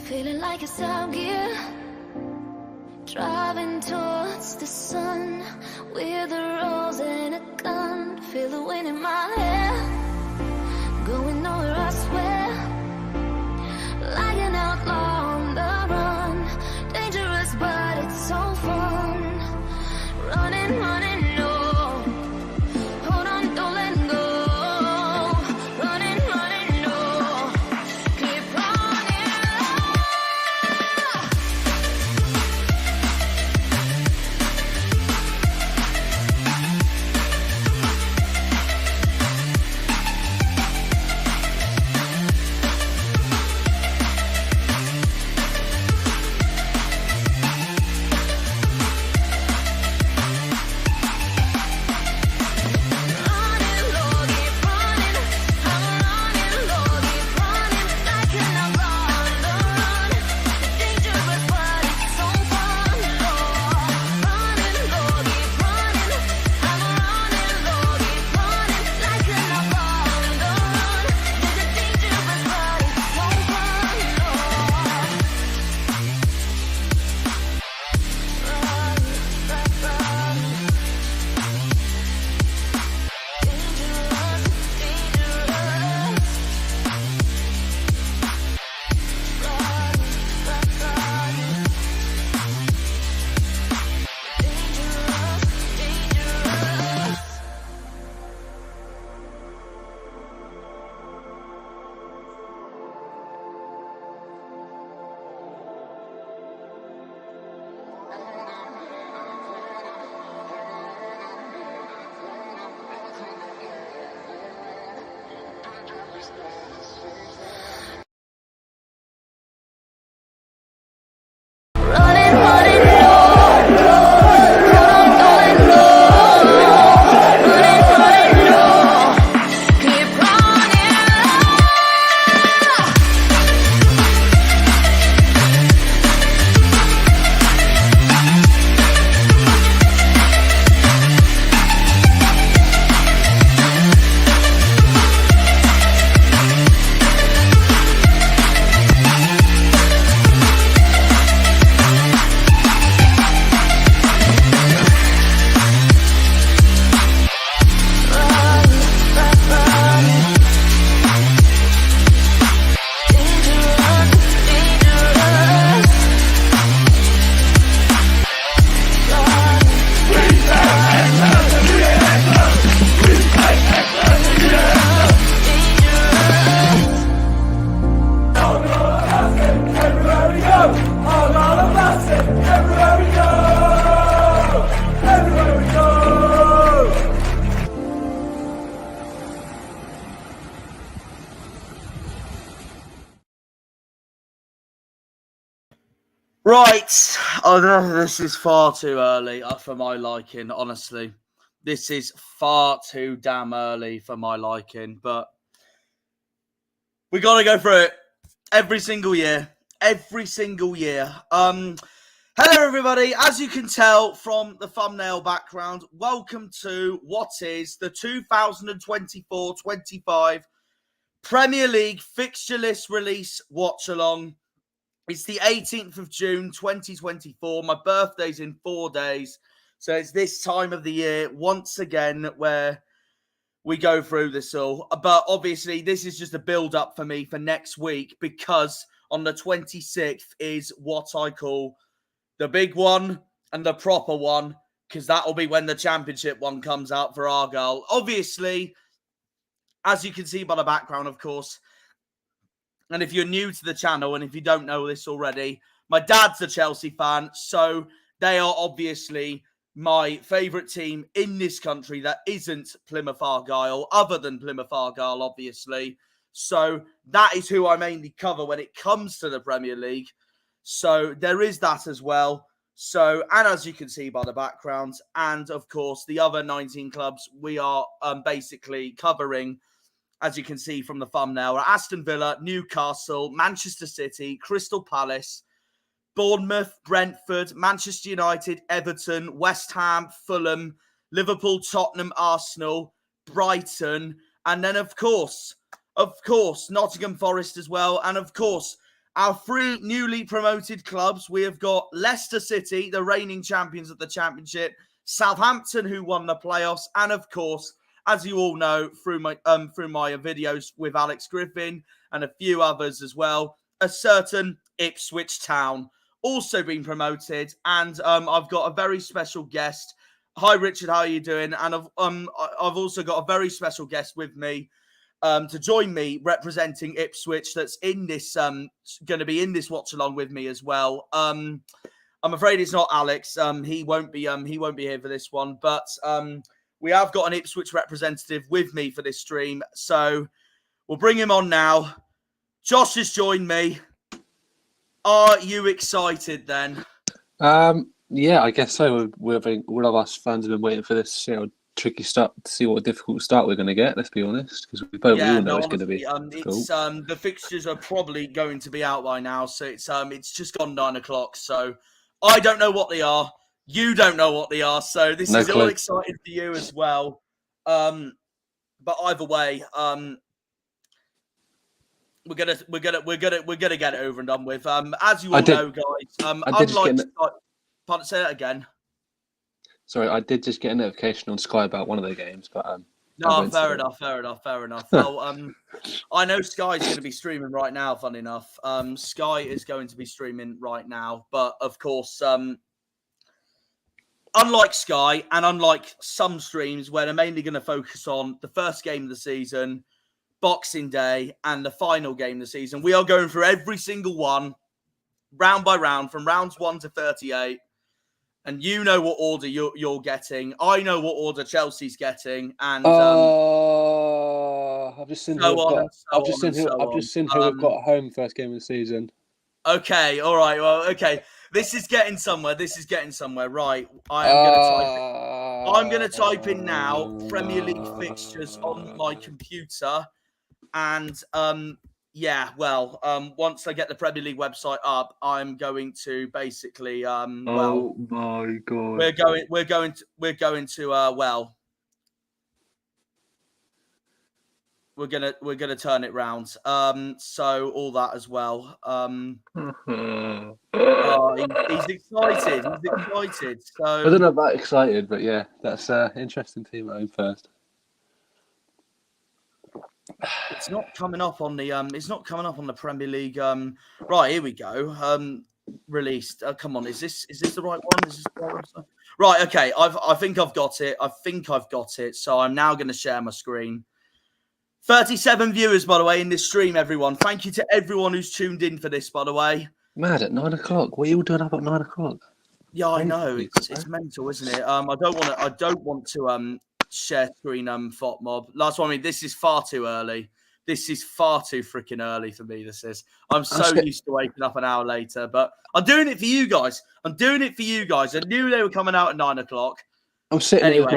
feeling like it's out gear. Driving towards the sun with a rose and a gun. Feel the wind in my hair, going nowhere I swear. Like an outlaw on the run, dangerous but it's so fun. Running, running, no. Hold on, don't let go. Running, running, no. Keep running. Right. Oh, no, this is far too early for my liking, honestly. This is far too damn early for my liking, but we got to go through it every single year. Every single year. Hello, everybody. As you can tell from the thumbnail background, welcome to what is the 2024-25 Premier League fixture list release watch-along. It's the 18th of June, 2024. My birthday's in 4 days. So it's this time of the year, once again, where we go through this all. But obviously, this is just a build-up for me for next week, because on the 26th is what I call the big one and the proper one, because that'll be when the championship one comes out for Argyle. Obviously, as you can see by the background, of course, and if you're new to the channel, and if you don't know this already, my dad's a Chelsea fan, so they are obviously my favourite team in this country that isn't Plymouth Argyle, other than Plymouth Argyle, obviously. So that is who I mainly cover when it comes to the Premier League. So there is that as well. So, and as you can see by the background, and of course, the other 19 clubs we are basically covering, as you can see from the thumbnail, are Aston Villa, Newcastle, Manchester City, Crystal Palace, Bournemouth, Brentford, Manchester United, Everton, West Ham, Fulham, Liverpool, Tottenham, Arsenal, Brighton, and then, of course, of course, Nottingham Forest as well. And of course, our 3 newly promoted clubs. We have got Leicester City, the reigning champions of the Championship, Southampton, who won the playoffs, and of course, as you all know through my videos with Alex Griffin and a few others as well, a certain Ipswich Town also been promoted. And I've got a very special guest. Hi, Richard. How are you doing? And I've also got a very special guest with me to join me representing Ipswich. That's in this going to be in this watch along with me as well. I'm afraid it's not Alex. He won't be here for this one. But we have got an Ipswich representative with me for this stream, so we'll bring him on now. Josh has joined me. Are you excited then? Yeah, I guess so. All of us fans have been waiting for this tricky start to see what a difficult start we're going to get. Let's be honest, because we all know it's going to be. It's the fixtures are probably going to be out by now, so it's just gone 9 o'clock. So I don't know what they are. You don't know what they are. So this is all exciting for you as well. But either way, we're gonna get it over and done with. As you all know, guys. Pardon, say that again. Sorry, I did just get a notification on Sky about one of the games, but no, fair enough. Well, I know Sky's going to be streaming right now. Funny enough, Sky is going to be streaming right now, but of course, unlike Sky and unlike some streams where they're mainly going to focus on the first game of the season, Boxing Day, and the final game of the season, we are going through every single one, round by round, from rounds 1 to 38. And you know what order you're getting. I know what order Chelsea's getting. And I've just seen who we've got home first game of the season. Okay, all right. Well, okay. This is getting somewhere. Right. I'm gonna type in now Premier League fixtures on my computer. And once I get the Premier League website up, I'm going to basically oh my god. We're going to turn it round. So all that as well. He's excited. So I don't know about excited, but yeah, that's interesting team at home first. It's not coming up on the Premier League. Right, here we go. Released. Come on, is this the right one? Is this the right website? Right, okay. I think I've got it. So I'm now going to share my screen. 37 viewers, by the way, in this stream, everyone. Thank you to everyone who's tuned in for this, by the way. Mad at 9 o'clock. What are you all doing up at 9 o'clock? Yeah, I know. It's mental, isn't it? I don't want to share screen FOTMob. Last one, this is far too early. This is far too freaking early for me. I'm so used to waking up an hour later, but I'm doing it for you guys. I knew they were coming out at 9 o'clock. I'm sitting there with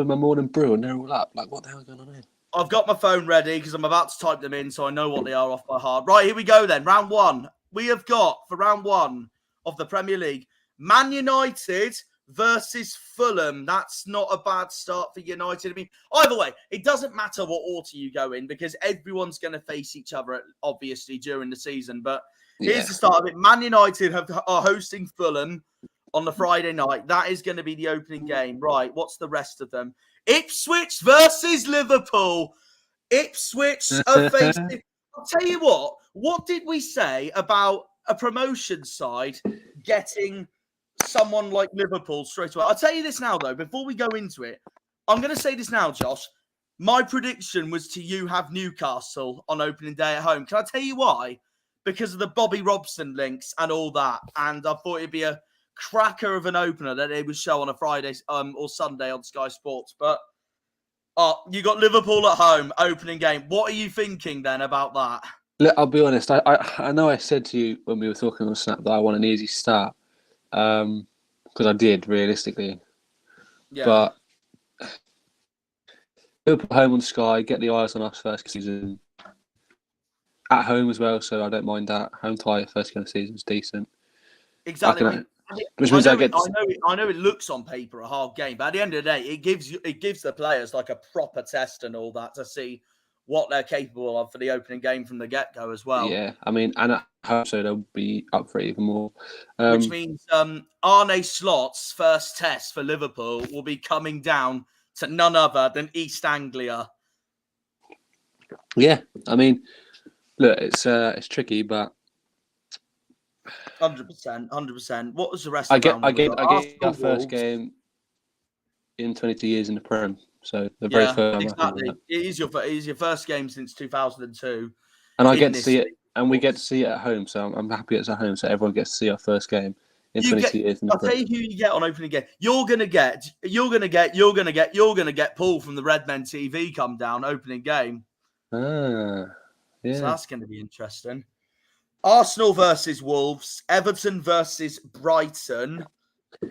my morning brew and they're all up. Like, what the hell is going on here? I've got my phone ready because I'm about to type them in, so I know what they are off by heart. Right, here we go then. Round 1. We have got, for round 1 of the Premier League, Man United versus Fulham. That's not a bad start for United. I mean, either way, it doesn't matter what order you go in because everyone's going to face each other, obviously, during the season. But here's the start of it. Man United are hosting Fulham on the Friday night. That is going to be the opening game. Right, what's the rest of them? Ipswich versus Liverpool. Ipswich are facing... I'll tell you what did we say about a promotion side getting someone like Liverpool straight away? I'll tell you this now, though, before we go into it. I'm going to say this now, Josh. My prediction was to you have Newcastle on opening day at home. Can I tell you why? Because of the Bobby Robson links and all that. And I thought it'd be a cracker of an opener that they would show on a Friday or Sunday on Sky Sports. But you got Liverpool at home, opening game. What are you thinking then about that? Look, I'll be honest. I know I said to you when we were talking on Snap that I want an easy start. Because I did, realistically. Yeah. But Liverpool home on Sky, get the eyes on us first season. At home as well, so I don't mind that. Home tie first game of the season is decent. Exactly. Which means I know it looks on paper a hard game, but at the end of the day, it gives the players like a proper test and all that to see what they're capable of for the opening game from the get-go as well. Yeah, I mean, and I hope so they'll be up for it even more. Which means Arne Slot's first test for Liverpool will be coming down to none other than East Anglia. Yeah, I mean, look, it's tricky, but 100%. What was the rest I of the get round? our first game in 22 years in the Prem, so the very first. Exactly. It is your first game since 2002, and I get to see it, and we get to see it at home. So I'm happy it's at home, so everyone gets to see our first game in 22 years. I'll tell you who you get on opening game. You're gonna get Paul from the Redmen TV come down opening game. Yeah. So that's going to be interesting. Arsenal versus Wolves, Everton versus Brighton.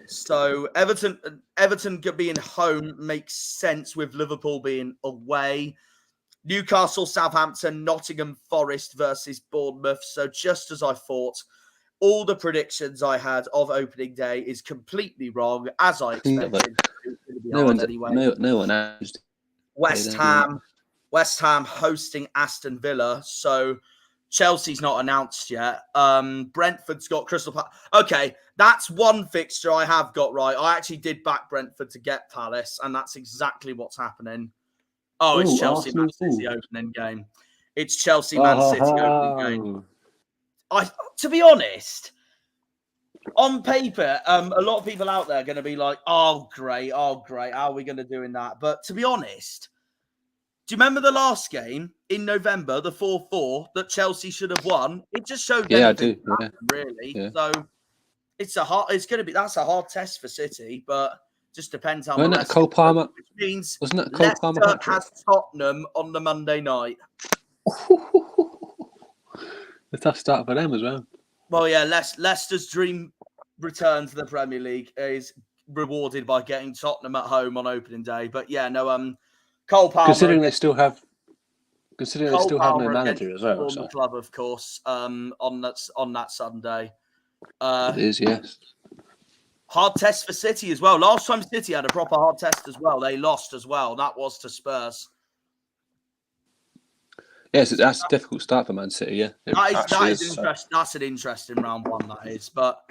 So Everton being home makes sense with Liverpool being away. Newcastle, Southampton, Nottingham Forest versus Bournemouth. So just as I thought, all the predictions I had of opening day is completely wrong, as I expected. No one knows. West Ham hosting Aston Villa. So Chelsea's not announced yet. Brentford's got Crystal Palace. Okay, that's one fixture I have got right. I actually did back Brentford to get Palace, and that's exactly what's happening. Oh, it's Chelsea Man City opening game. It's Chelsea Man City opening game. To be honest, on paper, a lot of people out there are going to be like, oh, great. How are we going to do in that? But to be honest, do you remember the last game in November, the 4-4 that Chelsea should have won? It just showed anything really. Yeah. So that's a hard test for City, but just depends how much. Cole Palmer, which means wasn't it Cole Palmer has Tottenham on the Monday night. A tough start for them as well. Well, yeah, Leicester's dream return to the Premier League is rewarded by getting Tottenham at home on opening day. But yeah, no, Cole Palmer. Considering they still have no manager as well. So. The club, of course, on that Sunday. It is, yes. Hard test for City as well. Last time City had a proper hard test as well, they lost as well. That was to Spurs. Yes, that's a difficult start for Man City, yeah. That's an interesting round one, that is. But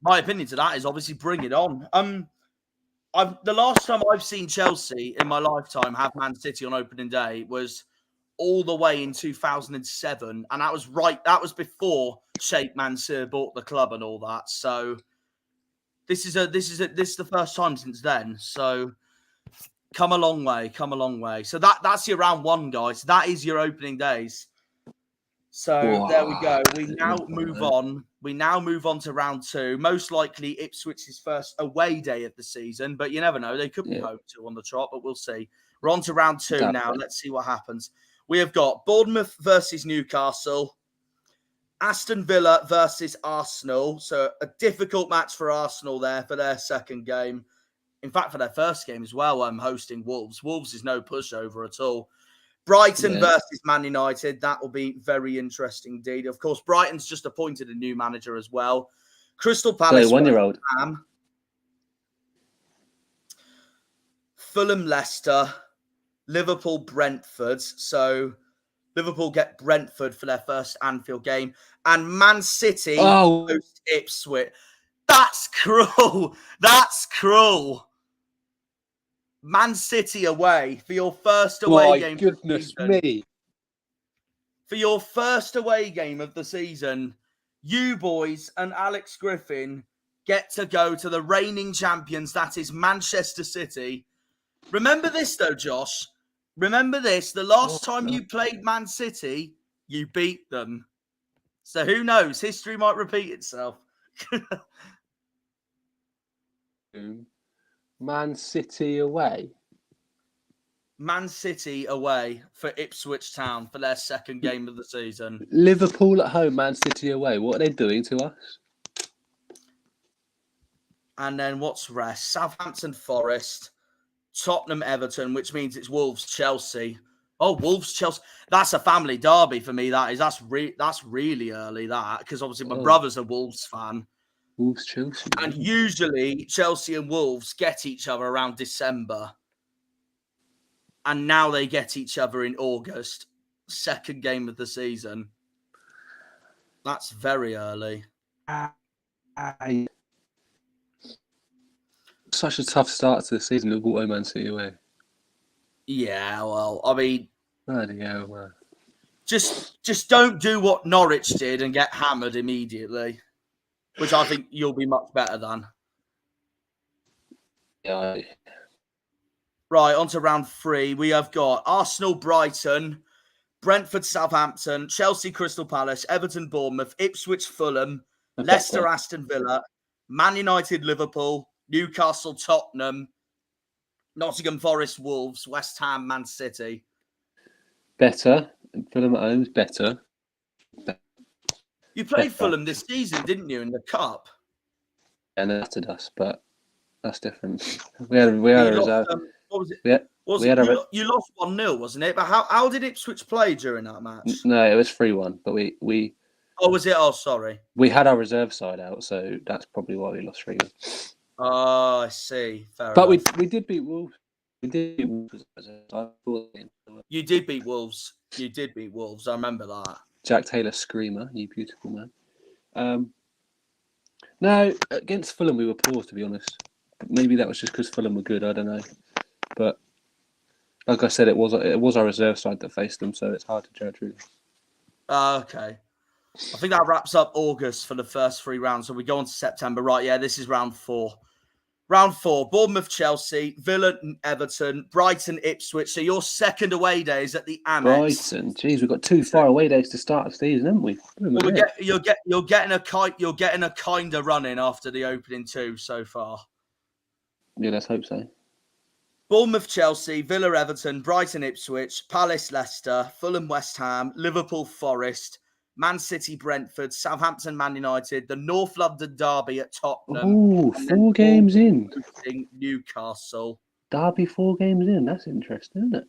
my opinion to that is obviously bring it on. The last time I've seen Chelsea in my lifetime have Man City on opening day was all the way in 2007, and that was before Sheikh Mansour bought the club and all that. So this is the first time since then. So come a long way. So that's your round one, guys. That is your opening days. So there we go. We now move on to round two. Most likely Ipswich's first away day of the season, but you never know. They could be home two on the trot, but we'll see. We're on to round two now. Let's see what happens. We have got Bournemouth versus Newcastle, Aston Villa versus Arsenal. So a difficult match for Arsenal there for their second game. In fact, for their first game as well, I'm hosting Wolves. Wolves is no pushover at all. Brighton versus Man United. That will be very interesting indeed. Of course, Brighton's just appointed a new manager as well. Crystal Palace. 1-year-old. Fulham, Leicester. Liverpool, Brentford. So Liverpool get Brentford for their first Anfield game. And Man City host Ipswich. That's cruel. That's cruel. Man City away for your first away game. My goodness me. For your first away game of the season, you boys and Alex Griffin get to go to the reigning champions, that is Manchester City. Remember this though, Josh. Remember this. The last time you played Man City, you beat them. So who knows? History might repeat itself. Man City away. Man City away for Ipswich Town for their second game of the season. Liverpool at home, Man City away. What are they doing to us? And then what's rest? Southampton Forest, Tottenham Everton, which means it's Wolves Chelsea. Oh, Wolves Chelsea. That's a family derby for me. That is. That's really early. That because obviously my brother's a Wolves fan. Wolves Chelsea. And usually Chelsea and Wolves get each other around December. and now they get each other in August. Second game of the season. That's very early. Such a tough start to the season. Look what Man City away. Yeah, well, I mean, bloody hell, man. Just don't do what Norwich did and get hammered immediately, which I think you'll be much better than. Yeah. Right, on to round 3. We have got Arsenal, Brighton, Brentford, Southampton, Chelsea, Crystal Palace, Everton, Bournemouth, Ipswich, Fulham, Leicester, Aston Villa, Man United, Liverpool, Newcastle, Tottenham, Nottingham Forest, Wolves, West Ham, Man City. Better. Fulham at home is better. You played Fulham this season, didn't you, in the Cup? And they battered us, but that's different. We had a reserve. What was it? You lost 1-0, wasn't it? But how did Ipswich play during that match? No, it was 3-1. But we. Oh, was it? Oh, sorry. We had our reserve side out, so that's probably why we lost 3-1. Oh, I see. Fair but enough. we did beat Wolves. We did beat Wolves. You did beat Wolves. You did beat Wolves. I remember that. Jack Taylor screamer, you beautiful man. No, against Fulham we were poor, to be honest. Maybe that was just because Fulham were good. I don't know. But like I said, it was our reserve side that faced them, so it's hard to judge really. Okay. I think that wraps up August for the first 3 rounds. So we go on to September. Right, yeah, this is round 4. Round 4, Bournemouth, Chelsea, Villa, Everton, Brighton, Ipswich. So your second away day is at the Amex. Brighton, jeez, we've got 2 far away days to start the season, haven't we? Well, you're getting a kind of run in after the opening 2 so far. Yeah, let's hope so. Bournemouth, Chelsea, Villa, Everton, Brighton, Ipswich, Palace, Leicester, Fulham, West Ham, Liverpool, Forest, Man City, Brentford, Southampton, Man United, the North London derby at Tottenham. Oh, 4 games in. Newcastle. Derby 4 games in. That's interesting, isn't it?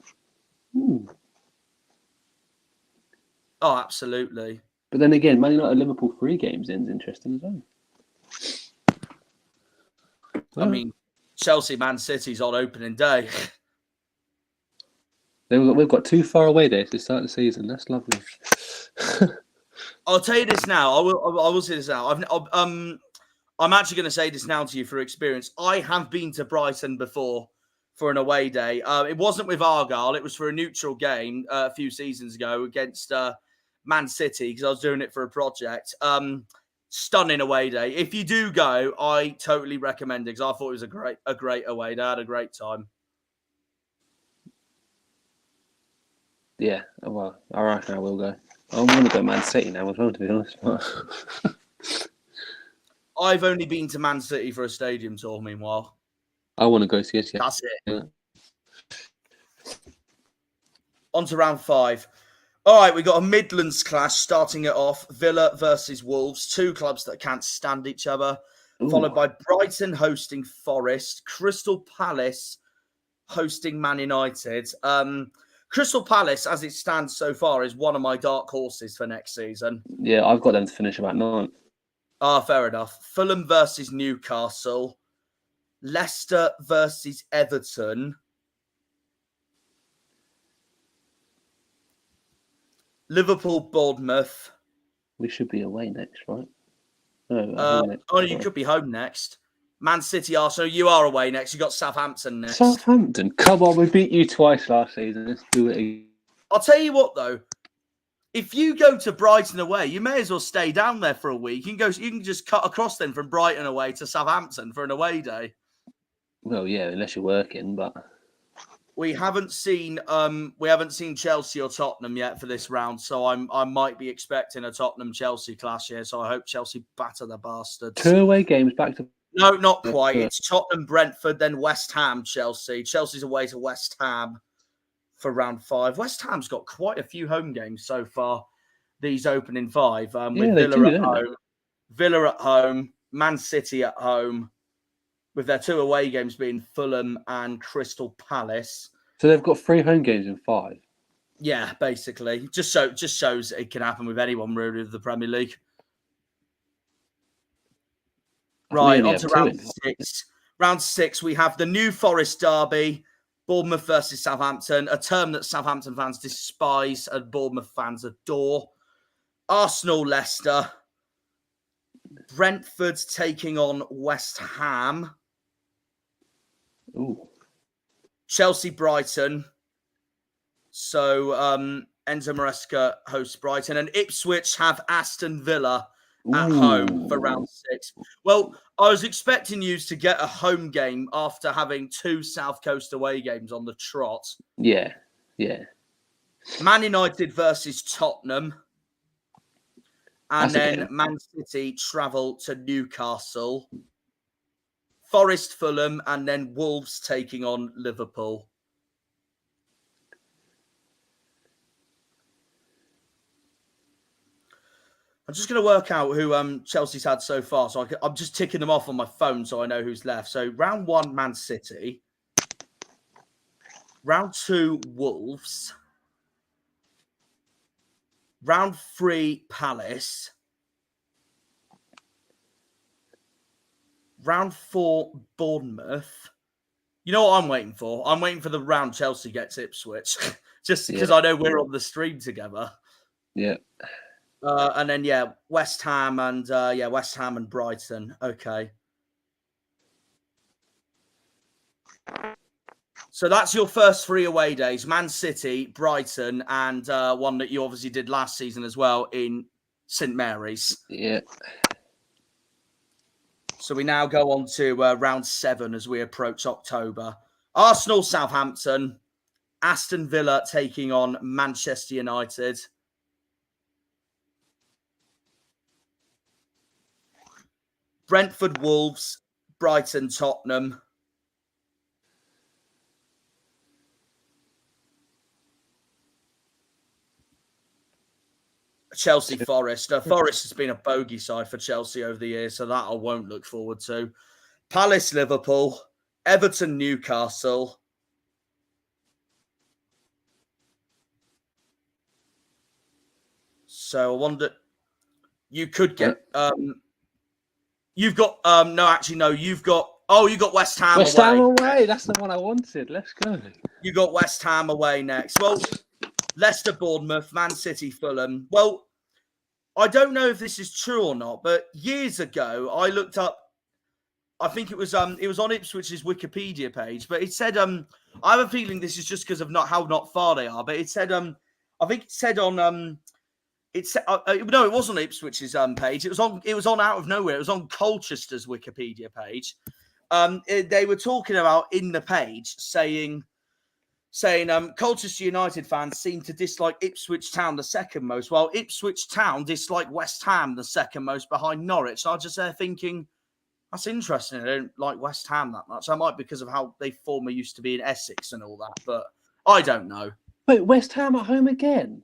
Oh, absolutely. But then again, Man United, Liverpool 3 games in is interesting as well. I mean, Chelsea, Man City's on opening day. We've got 2 far away days to start the season. That's lovely. I'll tell you this now. I will say this now. I'm actually going to say this now to you for experience. I have been to Brighton before for an away day. It wasn't with Argyle. It was for a neutral game a few seasons ago against Man City because I was doing it for a project. Stunning away day. If you do go, I totally recommend it because I thought it was a great away day. I had a great time. Yeah, well, I reckon I will go. I want to go Man City now as well, to be honest. I've only been to Man City for a stadium tour, meanwhile. I want to go see it. Yeah. That's it. Yeah. On to round 5. All right, we got a Midlands clash starting it off. Villa versus Wolves, 2 clubs that can't stand each other. Ooh. Followed by Brighton hosting Forest, Crystal Palace hosting Man United. Crystal Palace, as it stands so far, is one of my dark horses for next season. Yeah, I've got them to finish about 9. Ah, fair enough. Fulham versus Newcastle. Leicester versus Everton. Liverpool, Bournemouth. We should be away next, right? No, you could be home next. Man City, Arsenal, you are away next. You got Southampton next. Southampton, come on, we beat you twice last season. Let's do it again. I'll tell you what, though. If you go to Brighton away, you may as well stay down there for a week. You can just cut across then from Brighton away to Southampton for an away day. Well, yeah, unless you're working, but we haven't seen Chelsea or Tottenham yet for this round, so I might be expecting a Tottenham-Chelsea clash here. So I hope Chelsea batter the bastards. 2 away games back to. No, not quite. It's Tottenham, Brentford, then West Ham, Chelsea. Chelsea's away to West Ham for round 5. West Ham's got quite a few home games so far, these opening 5. With Villa at home, Man City at home, with their 2 away games being Fulham and Crystal Palace. So they've got 3 home games in 5? Yeah, basically. Just shows it can happen with anyone, really, of the Premier League. Right, on to round 6. Round 6, we have the New Forest derby, Bournemouth versus Southampton, a term that Southampton fans despise and Bournemouth fans adore. Arsenal, Leicester. Brentford taking on West Ham. Ooh. Chelsea, Brighton. So Enzo Maresca hosts Brighton. And Ipswich have Aston Villa at home for round 6. Well, I was expecting you to get a home game after having 2 South Coast away games on the trot. Yeah. Man United versus Tottenham. And then Man City travel to Newcastle. Forest, Fulham, and then Wolves taking on Liverpool. I'm just going to work out who Chelsea's had so far. So I'm just ticking them off on my phone so I know who's left. So round 1, Man City. Round 2, Wolves. Round 3, Palace. Round 4, Bournemouth. You know what I'm waiting for? I'm waiting for the round Chelsea gets Ipswich. Just because I know we're on the stream together. Yeah. And then, West Ham and West Ham and Brighton. Okay. So that's your first 3 away days. Man City, Brighton, and one that you obviously did last season as well in St. Mary's. Yeah. So we now go on to round 7 as we approach October. Arsenal, Southampton. Aston Villa taking on Manchester United. Brentford, Wolves. Brighton, Tottenham. Chelsea, Forest. Forest has been a bogey side for Chelsea over the years, so that I won't look forward to. Palace, Liverpool. Everton, Newcastle. So I wonder, you could get, you've got, you've got, you got West Ham away. West Ham away, that's the one I wanted. Let's go. You got West Ham away next. Well, Leicester, Bournemouth, Man City, Fulham. Well, I don't know if this is true or not, but years ago I looked up. I think it was on Ipswich's Wikipedia page, but it said I have a feeling this is just because of not far they are. But it said I think it said on it said no, it wasn't Ipswich's page. It was on Out of Nowhere. It was on Colchester's Wikipedia page. They were talking about in the page saying Colchester United fans seem to dislike Ipswich Town the second most, while Ipswich Town dislike West Ham the second most behind Norwich. So I was just there thinking, that's interesting. I don't like West Ham that much. I might because of how they formerly used to be in Essex and all that, but I don't know. Wait, West Ham at home again?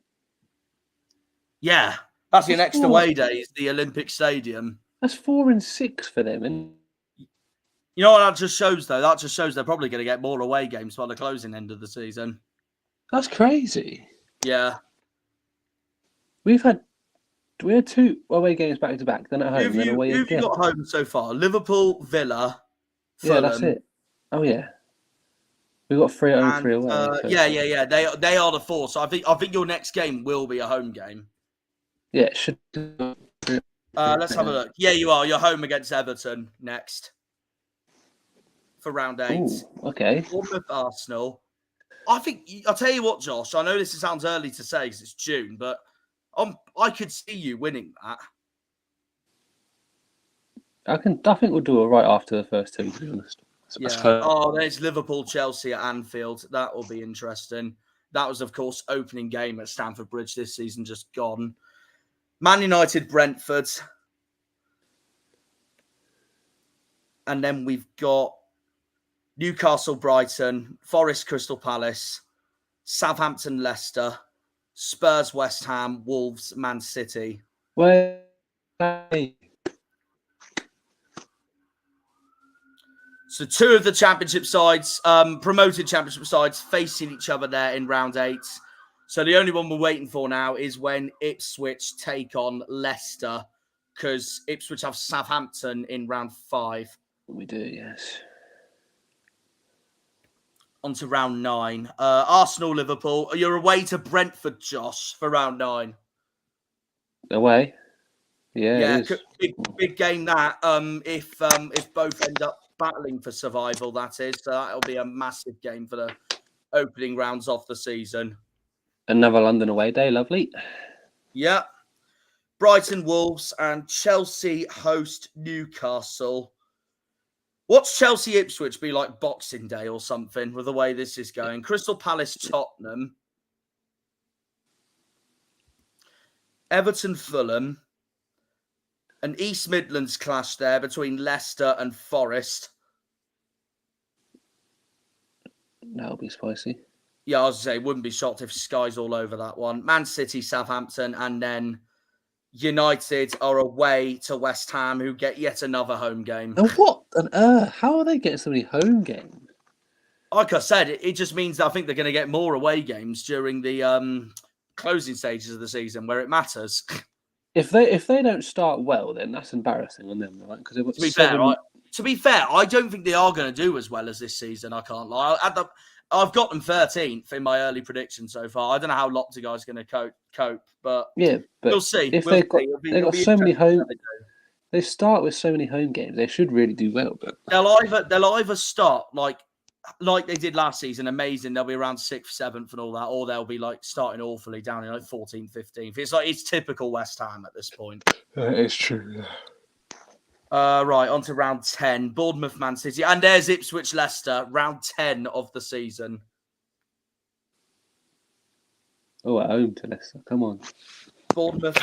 Yeah, that's your next away day, is the Olympic Stadium. That's 4 and 6 for them, and you know what that just shows, though? That just shows they're probably going to get more away games by the closing end of the season. That's crazy. Yeah. We had 2 away games back to back, then at home, then away again. Who've you got home so far? Liverpool, Villa, Fulham. Yeah, that's it. Oh, yeah. We've got 3 at home, 3 away. Yeah. They are the 4. So I think your next game will be a home game. Yeah, it should. Let's have a look. Yeah, you are. You're home against Everton next. For round 8. Ooh, okay. Bournemouth, Arsenal. I'll tell you what, Josh. I know this sounds early to say because it's June, but I could see you winning that. I think we'll do it right after the first 2, to be honest. Yeah. There's Liverpool, Chelsea at Anfield. That will be interesting. That was, of course, opening game at Stamford Bridge this season, just gone. Man United, Brentford. And then we've got Newcastle, Brighton, Forest, Crystal Palace, Southampton, Leicester, Spurs, West Ham, Wolves, Man City. Wait. So 2 of the championship sides, promoted championship sides, facing each other there in round 8. So the only one we're waiting for now is when Ipswich take on Leicester, because Ipswich have Southampton in round 5. We do, yes. On to round 9. Arsenal, Liverpool. You're away to Brentford, Josh, for round 9. Away. Yeah, Yeah, it is. big game that. If both end up battling for survival, that is. So that'll be a massive game for the opening rounds of the season. Another London away day, lovely. Yeah. Brighton, Wolves, and Chelsea host Newcastle. What's Chelsea Ipswich be like Boxing Day or something with the way this is going? Crystal Palace, Tottenham. Everton, Fulham. An East Midlands clash there between Leicester and Forest. That'll be spicy. Yeah, I was going to say, wouldn't be shocked if Sky's all over that one. Man City, Southampton, and then United are away to West Ham, who get yet another home game. And what on earth? How are they getting so many home games? Like I said, it just means that I think they're going to get more away games during the closing stages of the season where it matters. If they don't start well, then that's embarrassing on them, right? Because To be fair, I don't think they are going to do as well as this season. I can't lie. I've got them 13th in my early prediction so far. I don't know how Lopta guy's going to cope, but we'll see. If they've got so many home, they start with so many home games. They should really do well, but they'll either start like they did last season, amazing. They'll be around 6th, 7th and all that, or they'll be like starting awfully down in like 14th, 15th. It's typical West Ham at this point. It's true. Right, on to round 10. Bournemouth, Man City. And there's Ipswich, Leicester. Round 10 of the season. Oh, at home to Leicester. Come on. Bournemouth,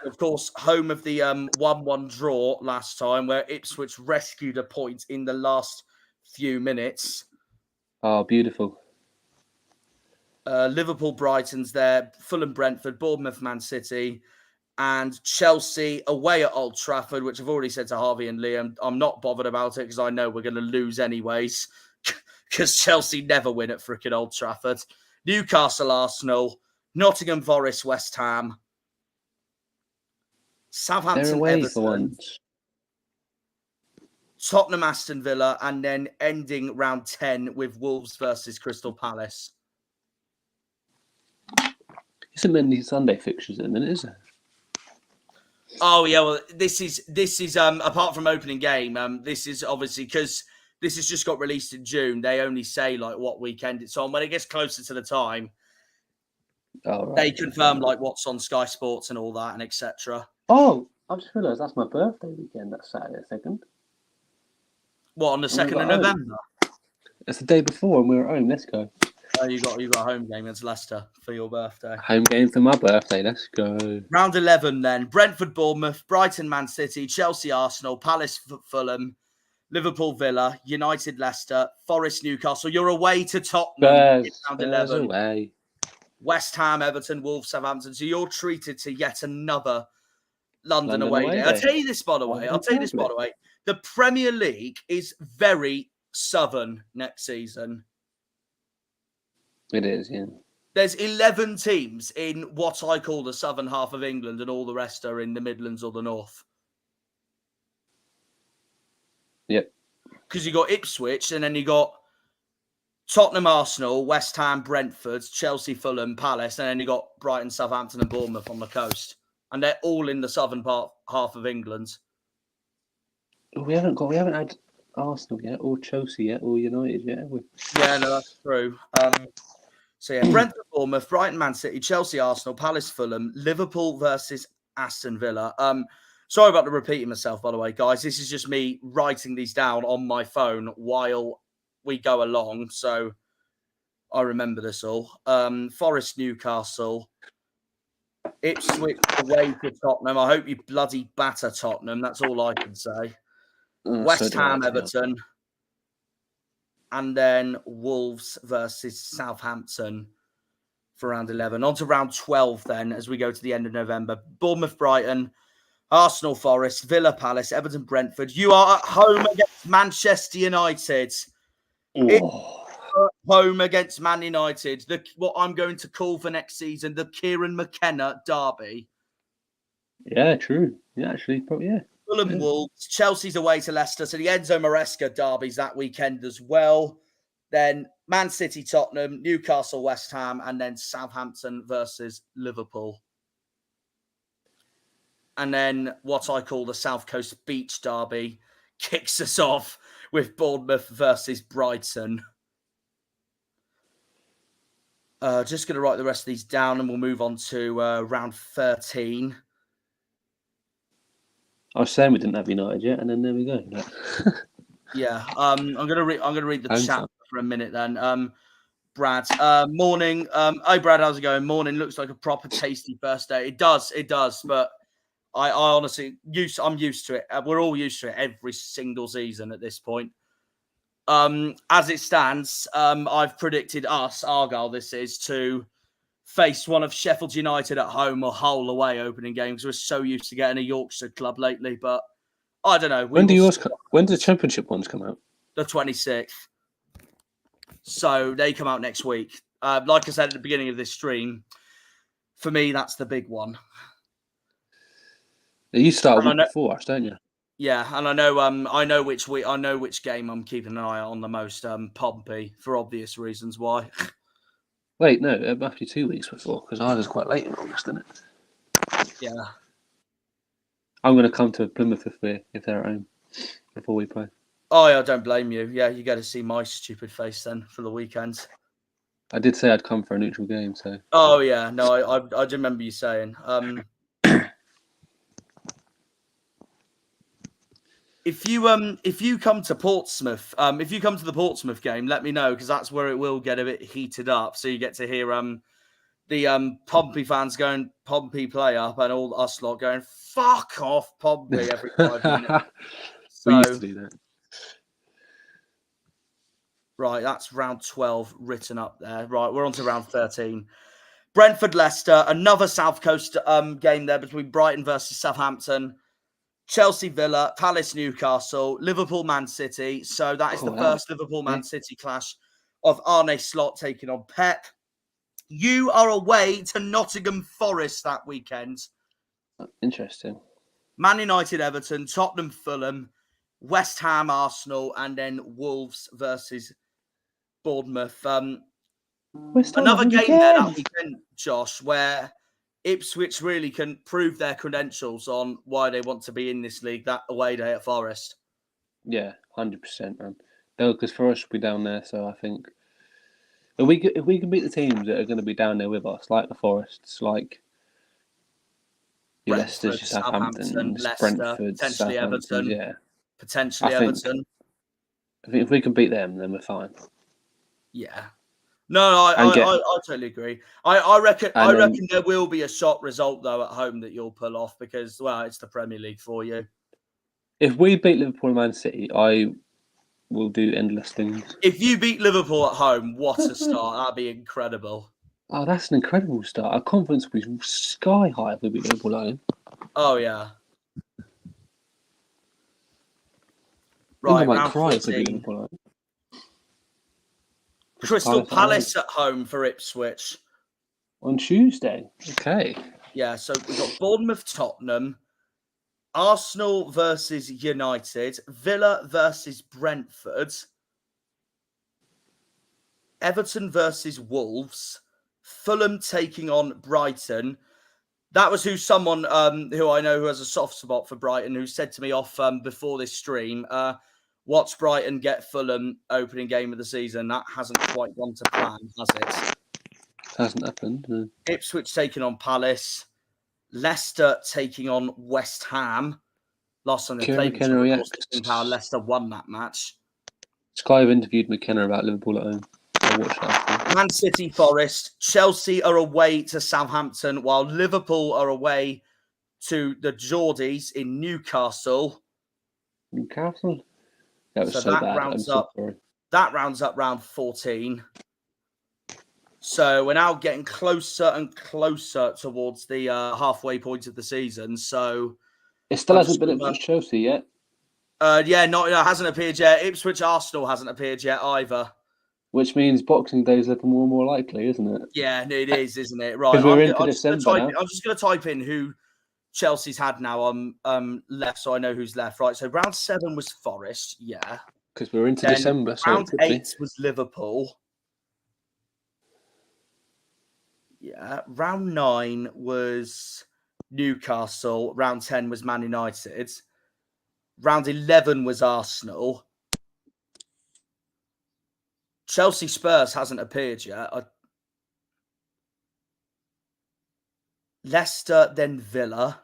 of course, home of the 1-1 draw last time, where Ipswich rescued a point in the last few minutes. Oh, beautiful. Liverpool, Brighton's there. Fulham, Brentford. Bournemouth, Man City. And Chelsea away at Old Trafford, which I've already said to Harvey and Liam. I'm not bothered about it because I know we're going to lose anyways because Chelsea never win at frickin' Old Trafford. Newcastle, Arsenal. Nottingham, Forest, West Ham. Southampton, Everton. Tottenham, Aston Villa. And then ending round 10 with Wolves versus Crystal Palace. Isn't many Sunday fixtures at the minute, is there? Oh yeah, well this is apart from opening game, this is obviously because this has just got released in June. They only say like what weekend it's on. When it gets closer to the time, they confirm like what's on Sky Sports and all that and etc. Oh, I just realised that's my birthday weekend. That's Saturday 2nd. What, on the 2nd of November? It's the day before, and we're at home. Let's go. You got a home game against Leicester for your birthday. Home game for my birthday. Let's go. Round 11 then. Brentford, Bournemouth, Brighton, Man City, Chelsea, Arsenal, Palace, Fulham, Liverpool, Villa, United, Leicester, Forest, Newcastle. You're away to Tottenham. Round 11. Away. West Ham, Everton, Wolves, Southampton. So you're treated to yet another London away day. I'll tell you this, by the way. The Premier League is very southern next season. It is, yeah. There's 11 teams in what I call the southern half of England, and all the rest are in the Midlands or the North. Yep. Because you got Ipswich, and then you got Tottenham, Arsenal, West Ham, Brentford, Chelsea, Fulham, Palace, and then you got Brighton, Southampton, and Bournemouth on the coast, and they're all in the southern half of England. We haven't had Arsenal yet, or Chelsea yet, or United yet, have we? Yeah, no, that's true. So yeah, Brentford, Bournemouth, Brighton, Man City, Chelsea, Arsenal, Palace, Fulham, Liverpool versus Aston Villa. Sorry about the repeating myself, by the way, guys. This is just me writing these down on my phone while we go along, so I remember this all. Forest, Newcastle, Ipswich away to Tottenham. I hope you bloody batter Tottenham. That's all I can say. West Ham, Everton. And then Wolves versus Southampton for round 11. On to round 12 then, as we go to the end of November. Bournemouth, Brighton, Arsenal, Forest, Villa, Palace, Everton, Brentford. You are at home against Manchester United. Home against Man United. What I'm going to call for next season, the Kieran McKenna derby. Yeah, true. Yeah, actually, probably, yeah. Fulham, Wolves, Chelsea's away to Leicester. So the Enzo Maresca derbies that weekend as well. Then Man City, Tottenham, Newcastle, West Ham, and then Southampton versus Liverpool. And then what I call the South Coast Beach Derby kicks us off with Bournemouth versus Brighton. Just going to write the rest of these down and we'll move on to round 13. I was saying we didn't have United yet, and then there we go. Yeah, I'm gonna read the chat for a minute then. Brad, morning. Hi Brad, how's it going? Morning. Looks like a proper tasty first day. It does. But I honestly I'm used to it. We're all used to it every single season at this point. As it stands, I've predicted us, Argyle, this is, to face one of Sheffield United at home or Hull away opening games. We're so used to getting a Yorkshire club lately, but I don't know. When do the Championship ones come out? The 26th. So they come out next week. Like I said at the beginning of this stream, for me, that's the big one. You start a week before us, don't you? Yeah, and I know which game I'm keeping an eye on the most. Pompey, for obvious reasons. Why? Wait, no, it must be 2 weeks before because ours is quite late in August, isn't it? Yeah. I'm going to come to Plymouth if they're at home before we play. Oh, yeah, I don't blame you. Yeah, you get to see my stupid face then for the weekend. I did say I'd come for a neutral game, so. Oh yeah, no, I do remember you saying. If you come to Portsmouth, if you come to the Portsmouth game, let me know because that's where it will get a bit heated up. So you get to hear the Pompey fans going Pompey play up and all us lot going fuck off Pompey every 5 minutes. We used to do that. Right, that's round 12 written up there. Right, we're on to round 13. Brentford, Leicester, another South Coast game there between Brighton versus Southampton. Chelsea, Villa, Palace, Newcastle, Liverpool, Man City. So that is the first Liverpool, Man City clash of Arne Slot taking on Pep. You are away to Nottingham Forest that weekend. Interesting. Man United, Everton, Tottenham, Fulham, West Ham, Arsenal, and then Wolves versus Bournemouth. Another game there that weekend, Josh, where Ipswich really can prove their credentials on why they want to be in this league that away day at Forest. Yeah, 100%, man. No, because Forest will be down there, so I think if we can beat the teams that are going to be down there with us, like the Forests, like Leicester, Southampton, Brentford, potentially Everton, yeah, potentially Everton. I think if we can beat them, then we're fine. Yeah. No, I totally agree. I reckon there will be a shot result though at home that you'll pull off because it's the Premier League for you. If we beat Liverpool and Man City, I will do endless things. If you beat Liverpool at home, what a start! That'd be incredible. Oh, that's an incredible start. Our confidence will be sky high if we beat Liverpool at home. Oh yeah. Right, I might cry if we beat Liverpool at home. Crystal Palace at home for Ipswich. On Tuesday. Okay. Yeah, so we've got Bournemouth, Tottenham, Arsenal versus United, Villa versus Brentford, Everton versus Wolves, Fulham taking on Brighton. That was someone who I know who has a soft spot for Brighton, who said to me off before this stream, watch Brighton get Fulham opening game of the season. That hasn't quite gone to plan, has it? Hasn't happened. No. Ipswich taking on Palace. Leicester taking on West Ham. Last time they played how Leicester won that match. Sky have interviewed McKenna about Liverpool at home. I watched that. Man City, Forest. Chelsea are away to Southampton, while Liverpool are away to the Geordies in Newcastle. Newcastle? That was so that bad. That rounds up round 14. So we're now getting closer and closer towards the halfway point of the season. So it still hasn't been Ipswich Chelsea yet. It hasn't appeared yet. Ipswich Arsenal hasn't appeared yet either. Which means Boxing Day is looking more and more likely, isn't it? Yeah, it is, isn't it? Right. I'm just going to type in who Chelsea's had now left, so I know who's left. Right. So round 7 was Forest. Yeah. Because we're into Then December, so round it could 8 was Liverpool. Yeah. Round 9 was Newcastle. Round 10 was Man United. Round 11 was Arsenal. Chelsea Spurs hasn't appeared yet. Leicester, then Villa.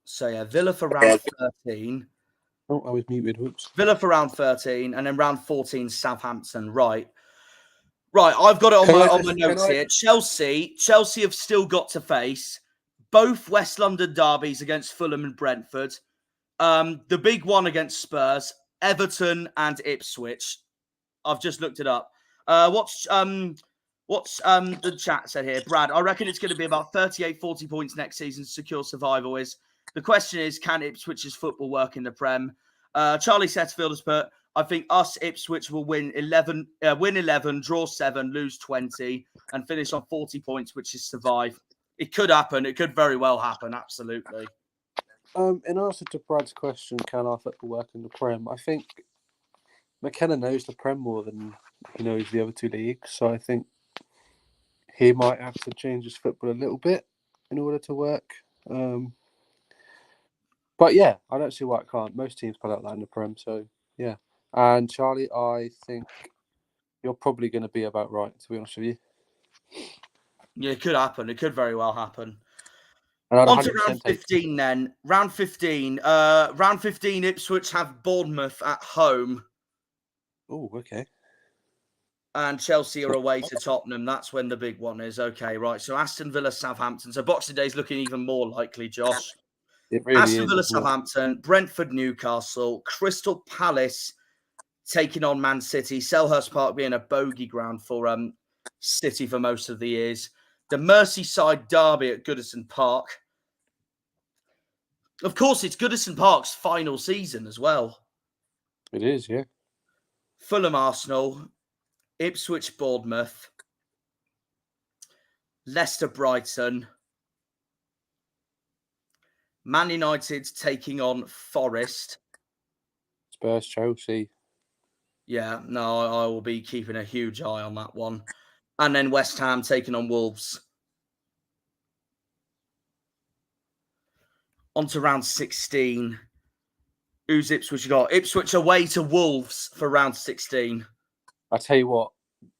So yeah, Villa for round 13. Oh, I was muted. Whoops. Villa for round 13, and then round 14, Southampton. Right. I've got it on my notes here. Chelsea have still got to face both West London derbies against Fulham and Brentford. The big one against Spurs, Everton and Ipswich. I've just looked it up. What's the chat said here? Brad, I reckon it's going to be about 38, 40 points next season to secure survival. The question is, can Ipswich's football work in the Prem? Charlie Setterfield has put, I think us Ipswich will win 11, draw 7, lose 20, and finish on 40 points, which is survive. It could happen. It could very well happen. Absolutely. In answer to Brad's question, can our football work in the Prem? I think McKenna knows the Prem more than he knows the other 2 leagues, so I think he might have to change his football a little bit in order to work. But yeah, I don't see why it can't. Most teams put out that in the Prem, so yeah. And Charlie, I think you're probably going to be about right, to be honest with you. Yeah, it could happen. It could very well happen. And on to round 15 then. Round 15. Round 15, Ipswich have Bournemouth at home. Oh, okay. And Chelsea are away to Tottenham. That's when the big one is. Okay, right. So Aston Villa, Southampton. So Boxing Day is looking even more likely, Josh. It really Aston is, Villa, Southampton, Brentford, Newcastle, Crystal Palace taking on Man City. Selhurst Park being a bogey ground for City for most of the years. The Merseyside derby at Goodison Park. Of course, it's Goodison Park's final season as well. It is, yeah. Fulham, Arsenal, Ipswich, Bournemouth, Leicester, Brighton, Man United taking on Forest. Spurs, Chelsea. Yeah, no, I will be keeping a huge eye on that one. And then West Ham taking on Wolves. On to round 16. Who's Ipswich got? Ipswich away to Wolves for round 16. I tell you what,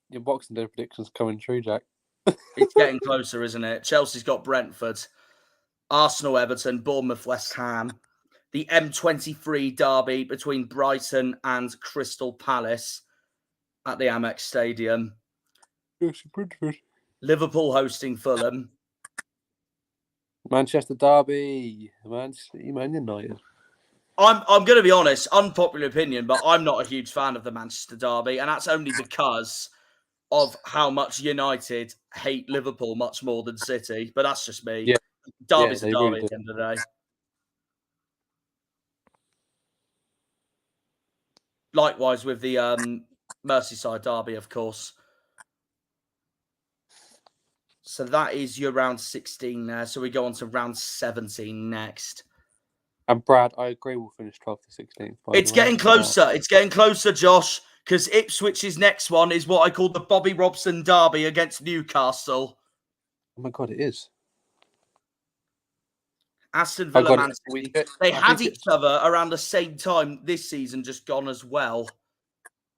your Boxing Day prediction's coming true, Jack. It's getting closer, isn't it? Chelsea's got Brentford, Arsenal, Everton, Bournemouth, West Ham. The M23 derby between Brighton and Crystal Palace at the Amex Stadium. Brentford. Liverpool hosting Fulham. Manchester derby. Man City, Man United. I'm going to be honest, unpopular opinion, but I'm not a huge fan of the Manchester derby, and that's only because of how much United hate Liverpool much more than City. But that's just me. Yeah. Derby's Yeah, a derby really at the end of the day. Likewise with the Merseyside derby, of course. So that is your round 16 there. So we go on to round 17 next. And Brad, I agree, we'll finish 12th to 16th. It's getting closer. It's getting closer, Josh, because Ipswich's next one is what I call the Bobby Robson derby against Newcastle. Oh my God, it is. Aston Villa, Man City. They had each other around the same time this season, just gone as well.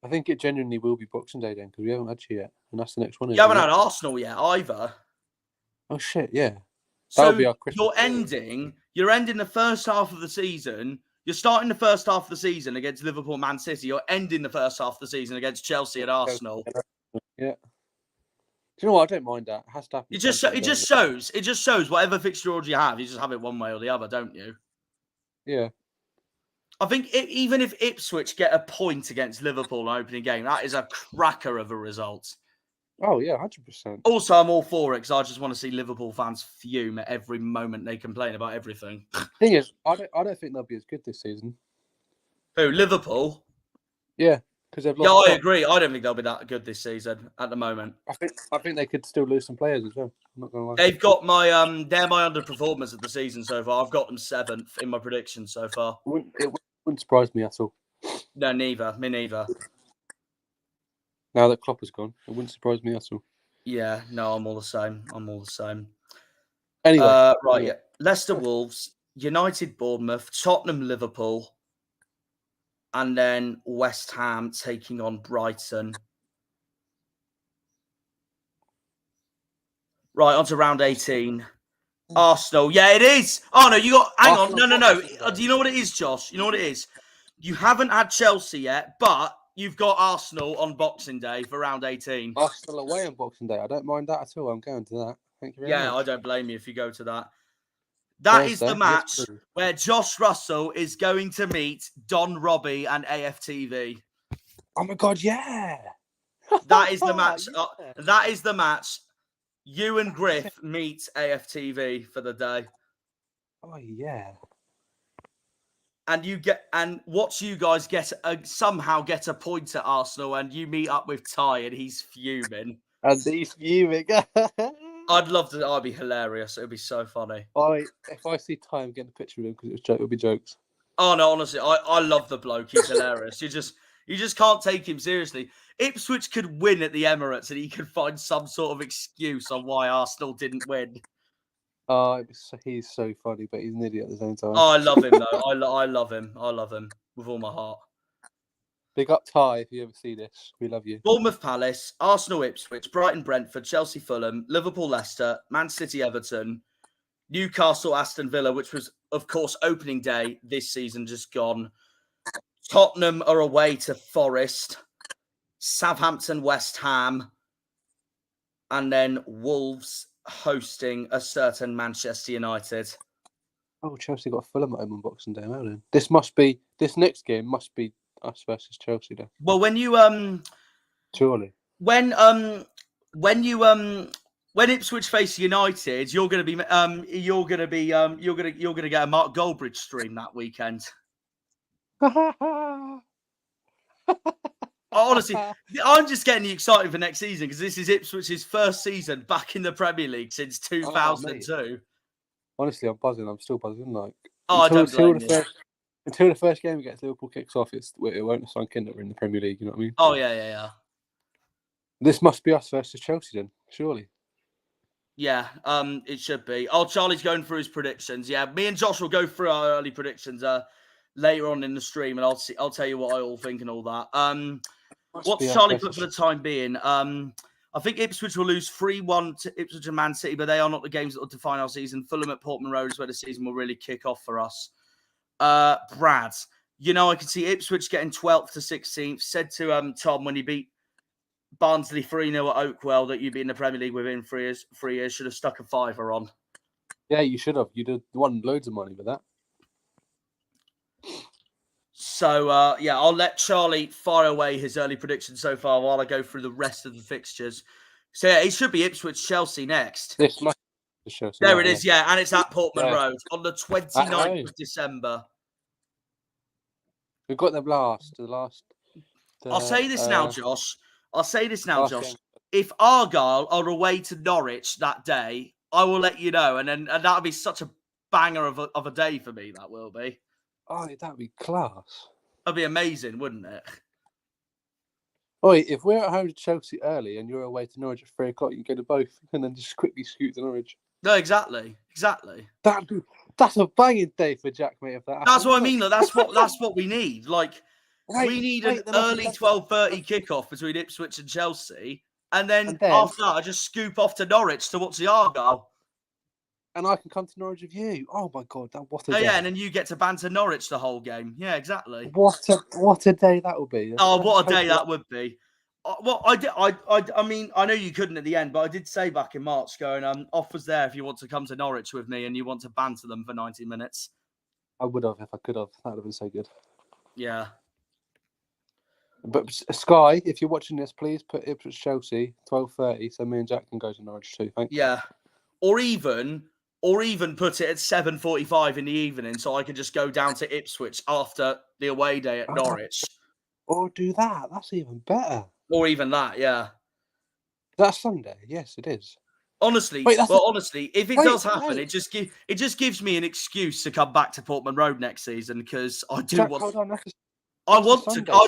I think it genuinely will be Boxing Day then, because we haven't had you yet, and that's the next one. You haven't had Arsenal yet either. Oh shit! Yeah. So you're ending the first half of the season. You're starting the first half of the season against Liverpool, Man City. You're ending the first half of the season against Chelsea and Arsenal. Yeah. Do you know what? I don't mind that. It has to happen. It just shows whatever fixture order you have, you just have it one way or the other, don't you? Yeah. I think even if Ipswich get a point against Liverpool in an opening game, that is a cracker of a result. Oh, yeah, 100%. Also, I'm all for it because I just want to see Liverpool fans fume at every moment they complain about everything. Thing is, I don't think they'll be as good this season. Who, Liverpool? Yeah. because they've Yeah, lost. I agree. I don't think they'll be that good this season at the moment. I think they could still lose some players as well. I'm not gonna lie. They've got my they're my underperformers of the season so far. I've got them 7th in my predictions so far. It wouldn't surprise me at all. No, neither. Me neither. Now that Klopp has gone, it wouldn't surprise me at all. Yeah, no, I'm all the same. Anyway, right, yeah. Leicester, Wolves, United, Bournemouth, Tottenham, Liverpool, and then West Ham taking on Brighton. Right, on to round 18. Arsenal. Yeah, it is. Oh, no, you got... Hang on. No. Do you know what it is, Josh? You know what it is? You haven't had Chelsea yet, but you've got Arsenal on Boxing Day for round 18. Arsenal away on Boxing Day. I don't mind that at all. I'm going to that. Thank you very much. Yeah, I don't blame you if you go to that. That is the match where Josh Russell is going to meet Don Robbie and AFTV. Oh, my God, yeah. That is the match. That is the match. You and Griff meet AFTV for the day. Oh, yeah. And you watch you guys somehow get a point at Arsenal, and you meet up with Ty, and he's fuming. And he's fuming. I'd be hilarious. It'd be so funny. If I see Ty, I'm getting a picture of him because it'll be jokes. Oh no, honestly, I love the bloke. He's hilarious. You just can't take him seriously. Ipswich could win at the Emirates, and he could find some sort of excuse on why Arsenal didn't win. Oh, he's so funny, but he's an idiot at the same time. Oh, I love him though. I love him. I love him with all my heart. Big up Ty if you ever see this. We love you. Bournemouth Palace, Arsenal Ipswich, Brighton Brentford, Chelsea Fulham, Liverpool Leicester, Man City Everton, Newcastle Aston Villa, which was of course opening day this season just gone. Tottenham are away to Forest, Southampton West Ham, and then Wolves hosting a certain Manchester United. Oh, Chelsea got Fulham at home on Boxing Day. Well then, this next game must be us versus Chelsea then. Well, when you surely when Ipswich face United, you're gonna get a Mark Goldbridge stream that weekend. Honestly, I'm just getting excited for next season because this is Ipswich's first season back in the Premier League since 2002. Honestly, I'm buzzing. I'm still buzzing. Like, until the first game against Liverpool kicks off, it won't have sunk in that we're in the Premier League. You know what I mean? Oh yeah. This must be us versus Chelsea then, surely. Yeah, it should be. Oh, Charlie's going through his predictions. Yeah, me and Josh will go through our early predictions later on in the stream, and I'll tell you what I all think and all that. What's Charlie put for the time being? I think Ipswich will lose 3-1 to Ipswich and Man City, but they are not the games that will define our season. Fulham at Portman Road is where the season will really kick off for us. Brad, I can see Ipswich getting 12th to 16th. Said to Tom when he beat Barnsley 3-0 at Oakwell that you'd be in the Premier League within 3 years. Should have stuck a fiver on. Yeah, you should have. You'd won loads of money with that. So, I'll let Charlie fire away his early predictions so far while I go through the rest of the fixtures. So, yeah, it should be Ipswich-Chelsea next. This must be Chelsea. There it is, yeah, and it's at Portman Road on the 29th of December. We've got the last. I'll say this now, Josh. If Argyle are away to Norwich that day, I will let you know, and that'll be such a banger of a day for me, that will be. Oh, that'd be class. That'd be amazing, wouldn't it? Oh, if we're at home to Chelsea early and you're away to Norwich at 3 o'clock, you can go to both and then just quickly scoot to Norwich. No, exactly. That's a banging day for Jack, mate. If that's what I mean. Like, that's what we need. Like, we need an early 12:30 kickoff between Ipswich and Chelsea, and then after that, I just scoop off to Norwich to watch the Argyle. And I can come to Norwich with you. Oh my God, what a day! Yeah, and then you get to banter Norwich the whole game. Yeah, exactly. What a day that would be. What a day that would be. Well, I mean, I know you couldn't at the end, but I did say back in March, going, offers there if you want to come to Norwich with me and you want to banter them for 90 minutes. I would have if I could have. That would have been so good. Yeah. But Sky, if you're watching this, please put Ipswich Chelsea 12:30, so me and Jack can go to Norwich too. Thank you. Yeah, or even put it at 7:45 in the evening, so I can just go down to Ipswich after the away day at Norwich. Or do that. That's even better. Or even that, yeah. That's Sunday. Yes, it is. Honestly, Wait, honestly, if it does happen, it just gives me an excuse to come back to Portman Road next season because I do Jack, want. hold on. I'd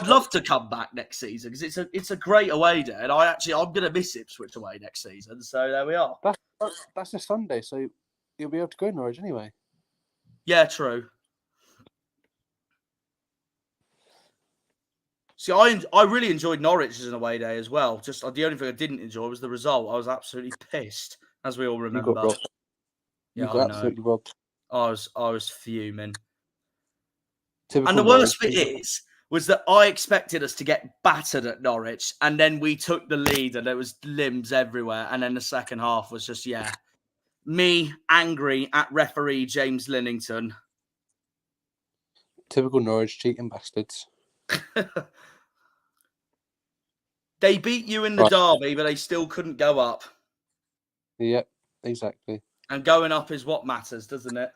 love to come back next season because it's a great away day, and I'm gonna miss Ipswich away next season. So there we are. That's a Sunday, so you'll be able to go to Norwich anyway. Yeah, true. See, I really enjoyed Norwich as an away day as well. Just the only thing I didn't enjoy was the result. I was absolutely pissed, as we all remember. You got robbed. Yeah, you got absolutely robbed. I was fuming. Typical And the worst Norwich. bit was that I expected us to get battered at Norwich, and then we took the lead, and there was limbs everywhere. And then the second half was just me angry at referee James Linnington. Typical Norwich cheating bastards. They beat you in the derby, but they still couldn't go up. Yep, exactly. And going up is what matters, doesn't it?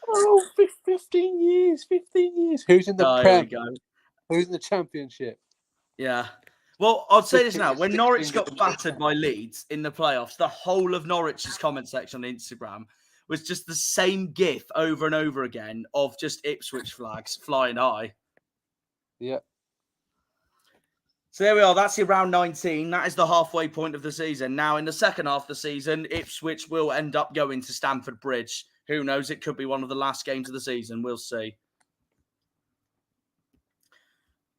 Oh, 15 years. 15 years. Who's in the Prem? Who's in the Championship? Yeah. Well, I'll say this now. When Norwich got battered by Leeds in the playoffs, the whole of Norwich's comment section on Instagram was just the same gif over and over again of just Ipswich flags flying high. Yeah. So there we are. That's your round 19. That is the halfway point of the season. Now, in the second half of the season, Ipswich will end up going to Stamford Bridge. Who knows? It could be one of the last games of the season. We'll see.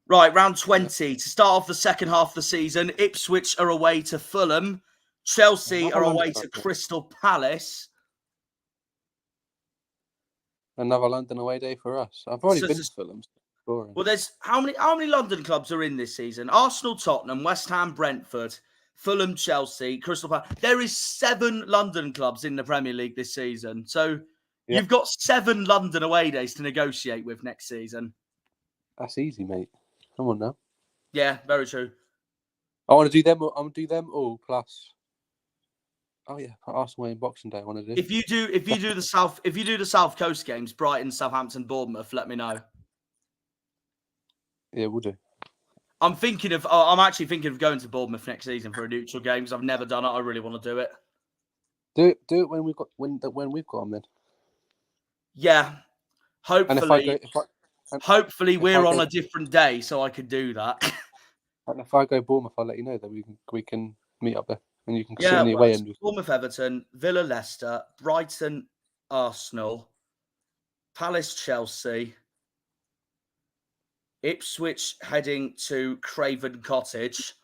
Right, round 20. To start off the second half of the season, Ipswich are away to Fulham. Chelsea are away to Crystal Palace. Another London away day for us. I've already been to Fulham. Well, there's how many London clubs are in this season? Arsenal, Tottenham, West Ham, Brentford, Fulham, Chelsea, Crystal Palace. There is 7 London clubs in the Premier League this season. So you've got 7 London away days to negotiate with next season. That's easy, mate. Come on now. Yeah, very true. I want to do them. I'm gonna do them all plus. Oh yeah, Arsenal in Boxing Day. I want to do. If you do the South Coast games, Brighton, Southampton, Bournemouth, let me know. Yeah, we'll do. I'm actually thinking of going to Bournemouth next season for a neutral game because I've never done it. I really want to do it. Do it when we've got them then. Yeah, hopefully. Hopefully we're on a different day so I could do that. And if I go Bournemouth, I'll let you know that we can meet up there and you can sit in the away end. Bournemouth, Everton, Villa, Leicester, Brighton, Arsenal, Palace, Chelsea, Ipswich heading to Craven Cottage.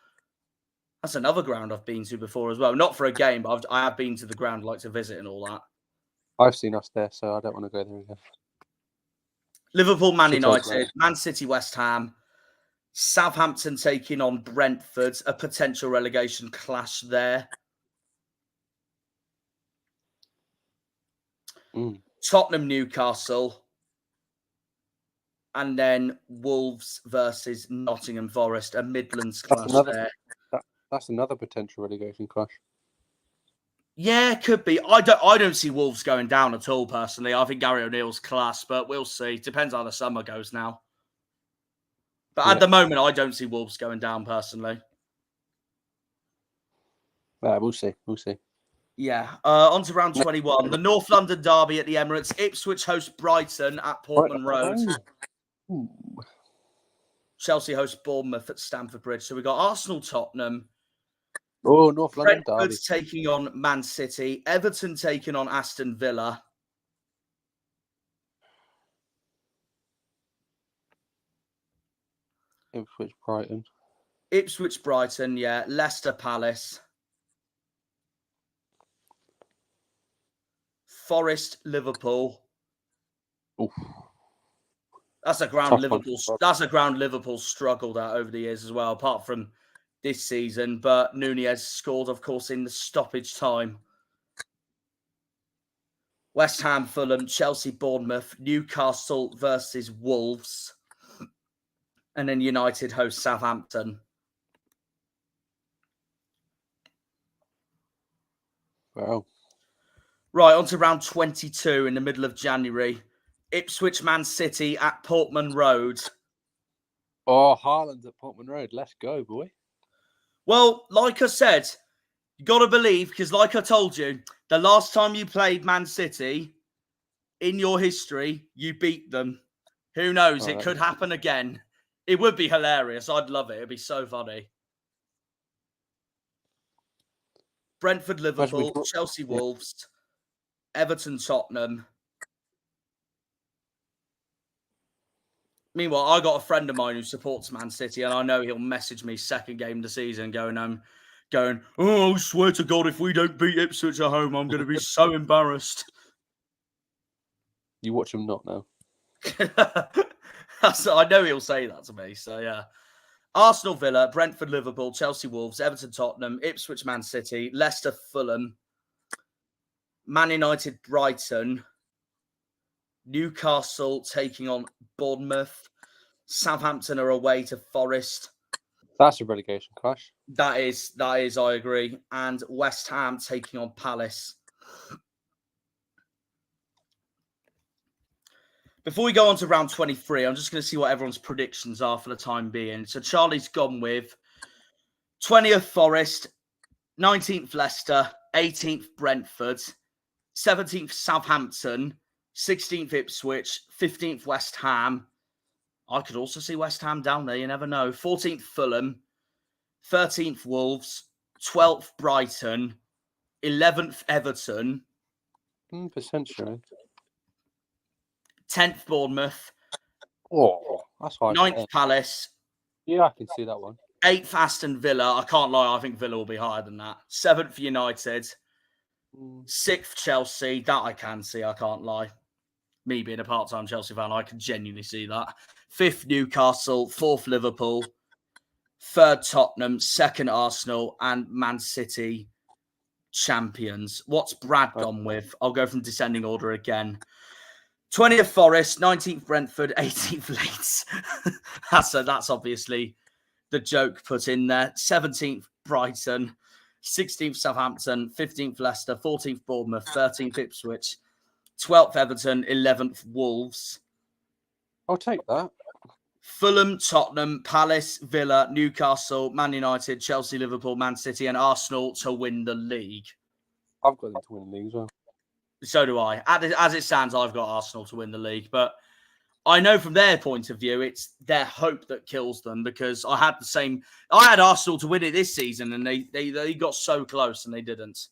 That's another ground I've been to before as well. Not for a game, but I have been to the ground, like to visit and all that. I've seen us there, so I don't want to go there again. Liverpool, Man United, Man City, West Ham, Southampton taking on Brentford, a potential relegation clash there. Tottenham, Newcastle, and then Wolves versus Nottingham Forest, a Midlands clash there. That's another potential relegation clash. Yeah, could be. I don't see Wolves going down at all, personally. I think Gary O'Neill's class, but we'll see. Depends how the summer goes now. But at the moment, I don't see Wolves going down, personally. We'll see. We'll see. Yeah. On to round 21. The North London derby at the Emirates. Ipswich host Brighton at Portman Road. Chelsea host Bournemouth at Stamford Bridge. So we've got Arsenal, Tottenham. Oh, North London Brentford derby. taking on Man City. Everton taking on Aston Villa. Ipswich, Brighton, yeah. Leicester, Palace. Forest, Liverpool. Oof. That's a ground Liverpool struggled at over the years as well, apart from this season. But Nunez scored, of course, in the stoppage time. West Ham, Fulham, Chelsea, Bournemouth, Newcastle versus Wolves. And then United host Southampton. Wow. Right, on to round 22 in the middle of January. Ipswich, Man City at Portman Road. Oh, Haaland's at Portman Road. Let's go, boy. Well, like I said, you got to believe, because like I told you, the last time you played Man City in your history, you beat them. Who knows? It could happen again. It would be hilarious. I'd love it. It'd be so funny. Brentford, Liverpool, Chelsea, Wolves, Everton, Tottenham. Meanwhile, I got a friend of mine who supports Man City, and I know he'll message me second game of the season going, oh, I swear to God, if we don't beat Ipswich at home, I'm going to be so embarrassed. You watch him not now. I know he'll say that to me, so yeah. Arsenal, Villa, Brentford, Liverpool, Chelsea, Wolves, Everton, Tottenham, Ipswich, Man City, Leicester, Fulham, Man United, Brighton, Newcastle taking on Bournemouth, Southampton are away to Forest. That's a relegation clash. That is, I agree. And West Ham taking on Palace. Before we go on to round 23, I'm just going to see what everyone's predictions are for the time being. So Charlie's gone with 20th Forest, 19th Leicester, 18th Brentford, 17th Southampton, 16th Ipswich, 15th West Ham. I could also see West Ham down there, you never know. 14th Fulham, 13th Wolves, 12th Brighton, 11th Everton, Potentially. 10th Bournemouth, Oh, that's hard. 9th Palace, Yeah, I can see that one. 8th Aston Villa. I can't lie, I think Villa will be higher than that. 7th United, 6th Chelsea. That I can see, I can't lie. Me being a part-time Chelsea fan, I can genuinely see that. 5th Newcastle, 4th Liverpool, 3rd Tottenham, 2nd Arsenal, and Man City champions. What's Brad gone with? I'll go from descending order again. 20th Forest, 19th Brentford, 18th Leeds. That's obviously the joke put in there. 17th Brighton, 16th Southampton, 15th Leicester, 14th Bournemouth, 13th Ipswich, 12th Everton, 11th Wolves. I'll take that. Fulham, Tottenham, Palace, Villa, Newcastle, Man United, Chelsea, Liverpool, Man City, and Arsenal to win the league. I've got them to win the league as well. So do I. As it stands, I've got Arsenal to win the league. But I know from their point of view, it's their hope that kills them, because I had Arsenal to win it this season, and they got so close and they didn't.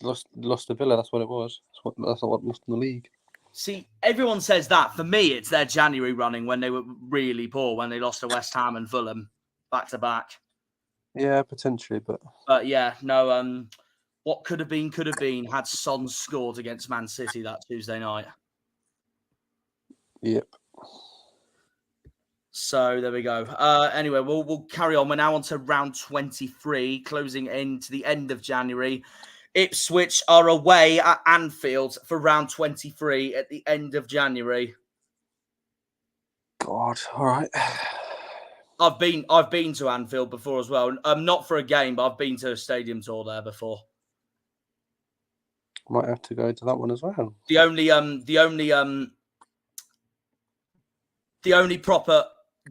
Lost to Villa, that's what it was. That's what lost in the league. See, everyone says that. For me, it's their January running when they were really poor, when they lost to West Ham and Fulham back to back. Yeah, potentially, but yeah, no. What could have been had Son scored against Man City that Tuesday night. Yep. So there we go. Anyway, we'll carry on. We're now on to round 23, closing into the end of January. Ipswich are away at Anfield for round 23 at the end of January. God, all right. I've been to Anfield before as well. Not for a game, but I've been to a stadium tour there before. Might have to go to that one as well. The only proper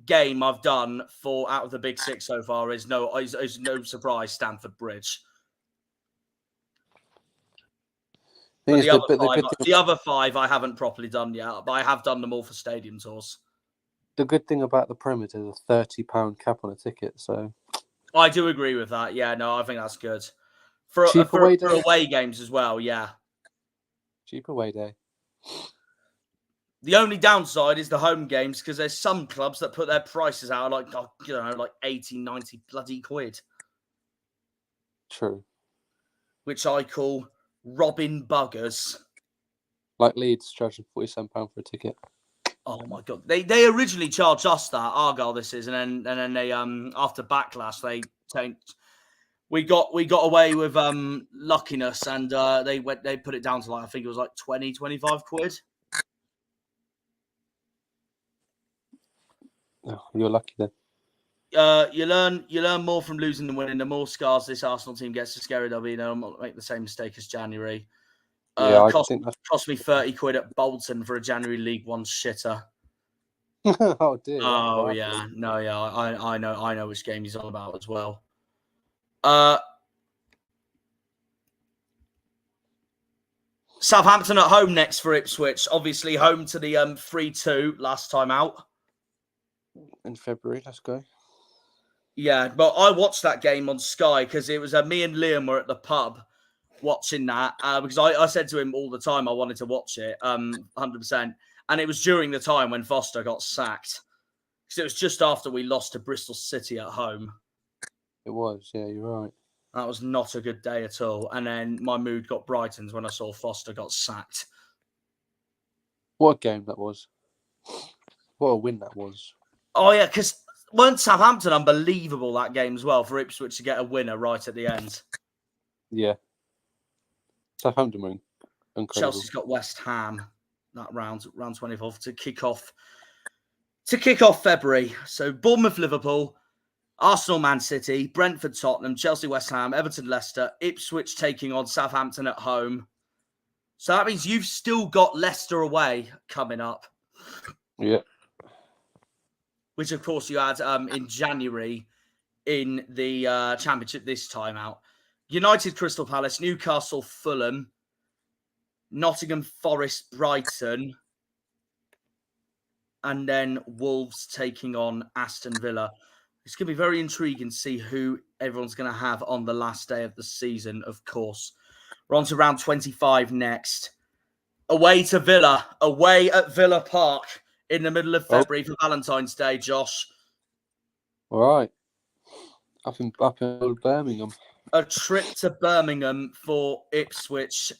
game I've done out of the big six so far is no surprise Stamford Bridge. The other five I haven't properly done yet, but I have done them all for stadium tours. The good thing about the Premier is a £30 cap on a ticket, so I do agree with that. Yeah, no, I think that's good for away games as well. Yeah, cheap away day. The only downside is the home games, because there's some clubs that put their prices out like 80, 90 bloody quid. True. Which I call robbing buggers. Like Leeds charging £47 for a ticket. Oh my god! They originally charged us that Argyle this is, and then they after backlash we got away with luckiness, and they put it down to I think it was 20, 25 quid. Oh, you're lucky then. You learn more from losing than winning. The more scars this Arsenal team gets to scary they'll be. They'll not make the same mistake as January. Yeah, cost me 30 quid at Bolton for a January League One shitter. Oh dear. Oh Wow. yeah, no, yeah, I know which game he's on about as well. Southampton at home next for Ipswich. Obviously home to the 3-2 last time out. In February, let's go. Yeah, but I watched that game on Sky because it was me and Liam were at the pub watching that because I said to him all the time I wanted to watch it 100%. And it was during the time when Foster got sacked. Because it was just after we lost to Bristol City at home. It was, yeah, you're right. That was not a good day at all. And then my mood got brightened when I saw Foster got sacked. What a game that was. What a win that was. Oh, yeah, because weren't Southampton unbelievable that game as well for Ipswich to get a winner right at the end? Yeah. Southampton were incredible. Chelsea's got West Ham that round 24 to kick off February. So Bournemouth, Liverpool, Arsenal, Man City, Brentford, Tottenham, Chelsea, West Ham, Everton, Leicester, Ipswich taking on Southampton at home. So that means you've still got Leicester away coming up. Yeah. Which, of course, you had in January in the Championship this time out. United, Crystal Palace, Newcastle, Fulham, Nottingham, Forest, Brighton, and then Wolves taking on Aston Villa. It's going to be very intriguing to see who everyone's going to have on the last day of the season, of course. We're on to round 25 next. Away to Villa. Away at Villa Park in the middle of February for Valentine's Day, Josh. All right. Up in Birmingham. A trip to Birmingham for Ipswich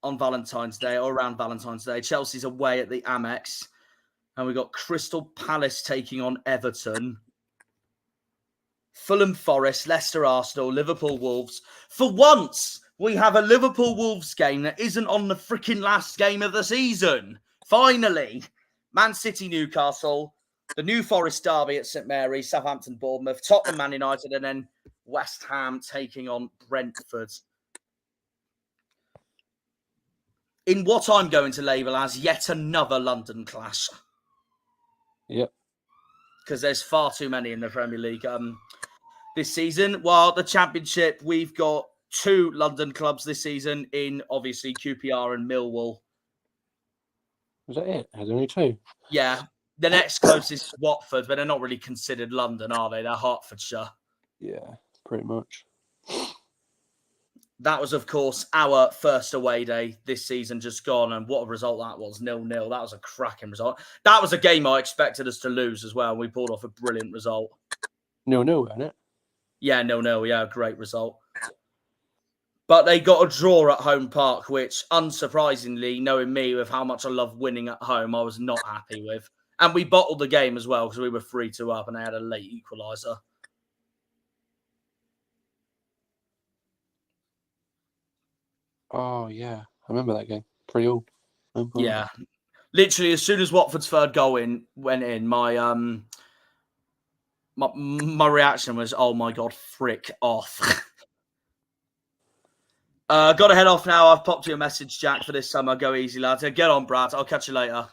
on Valentine's Day or around Valentine's Day. Chelsea's away at the Amex. And we've got Crystal Palace taking on Everton. Fulham, Forest, Leicester, Arsenal, Liverpool, Wolves. For once, we have a Liverpool Wolves game that isn't on the freaking last game of the season. Finally. Man City, Newcastle. The New Forest derby at St Mary's, Southampton, Bournemouth, Tottenham, Man United, and then West Ham taking on Brentford. In what I'm going to label as yet another London clash. Yep. Because there's far too many in the Premier League this season. While the Championship, we've got 2 London clubs this season in, obviously, QPR and Millwall. Was that it? There's only 2? Yeah. The next closest is Watford, but they're not really considered London, are they? They're Hertfordshire. Yeah, pretty much. That was, of course, our first away day this season just gone, and what a result that was, 0-0. That was a cracking result. That was a game I expected us to lose as well. We pulled off a brilliant result. 0-0, wasn't it? Yeah, 0-0. Yeah, great result. But they got a draw at home park, which, unsurprisingly, knowing me with how much I love winning at home, I was not happy with. And we bottled the game as well because we were 3-2 up and they had a late equaliser. Oh, yeah. I remember that game. Pretty old. Yeah. Literally, as soon as Watford's third goal went in, my reaction was, oh my God, frick off. Got to head off now. I've popped you a message, Jack, for this summer. Go easy, lads. Get on, Brad. I'll catch you later.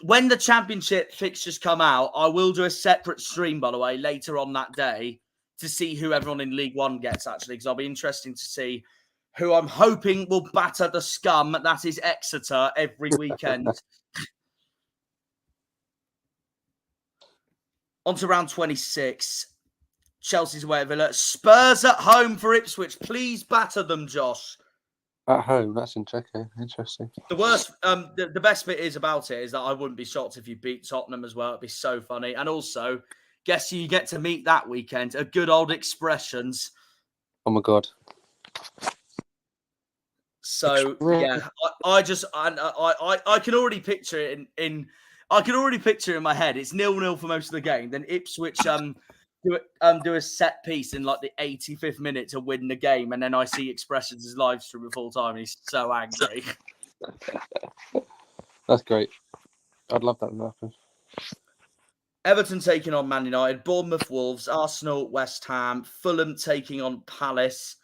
When the Championship fixtures come out, I will do a separate stream, by the way, later on that day to see who everyone in League One gets, actually, because I'll be interested to see who I'm hoping will batter the scum. That is Exeter every weekend. On to round 26. Chelsea's away at Villa. Spurs at home for Ipswich. Please batter them, Josh. At home, that's interesting. The worst, the best bit is about it is that I wouldn't be shocked if you beat Tottenham as well. It'd be so funny. And also, guess who you get to meet that weekend? A good old Expressions. Oh my God. So yeah, I can already picture it in my head. It's 0-0 for most of the game. Then Ipswich do a set piece in like the 85th minute to win the game, and then I see Expressions' live stream at full time, and he's so angry. That's great. I'd love that to happen. Everton taking on Man United, Bournemouth, Wolves, Arsenal, West Ham, Fulham taking on Palace.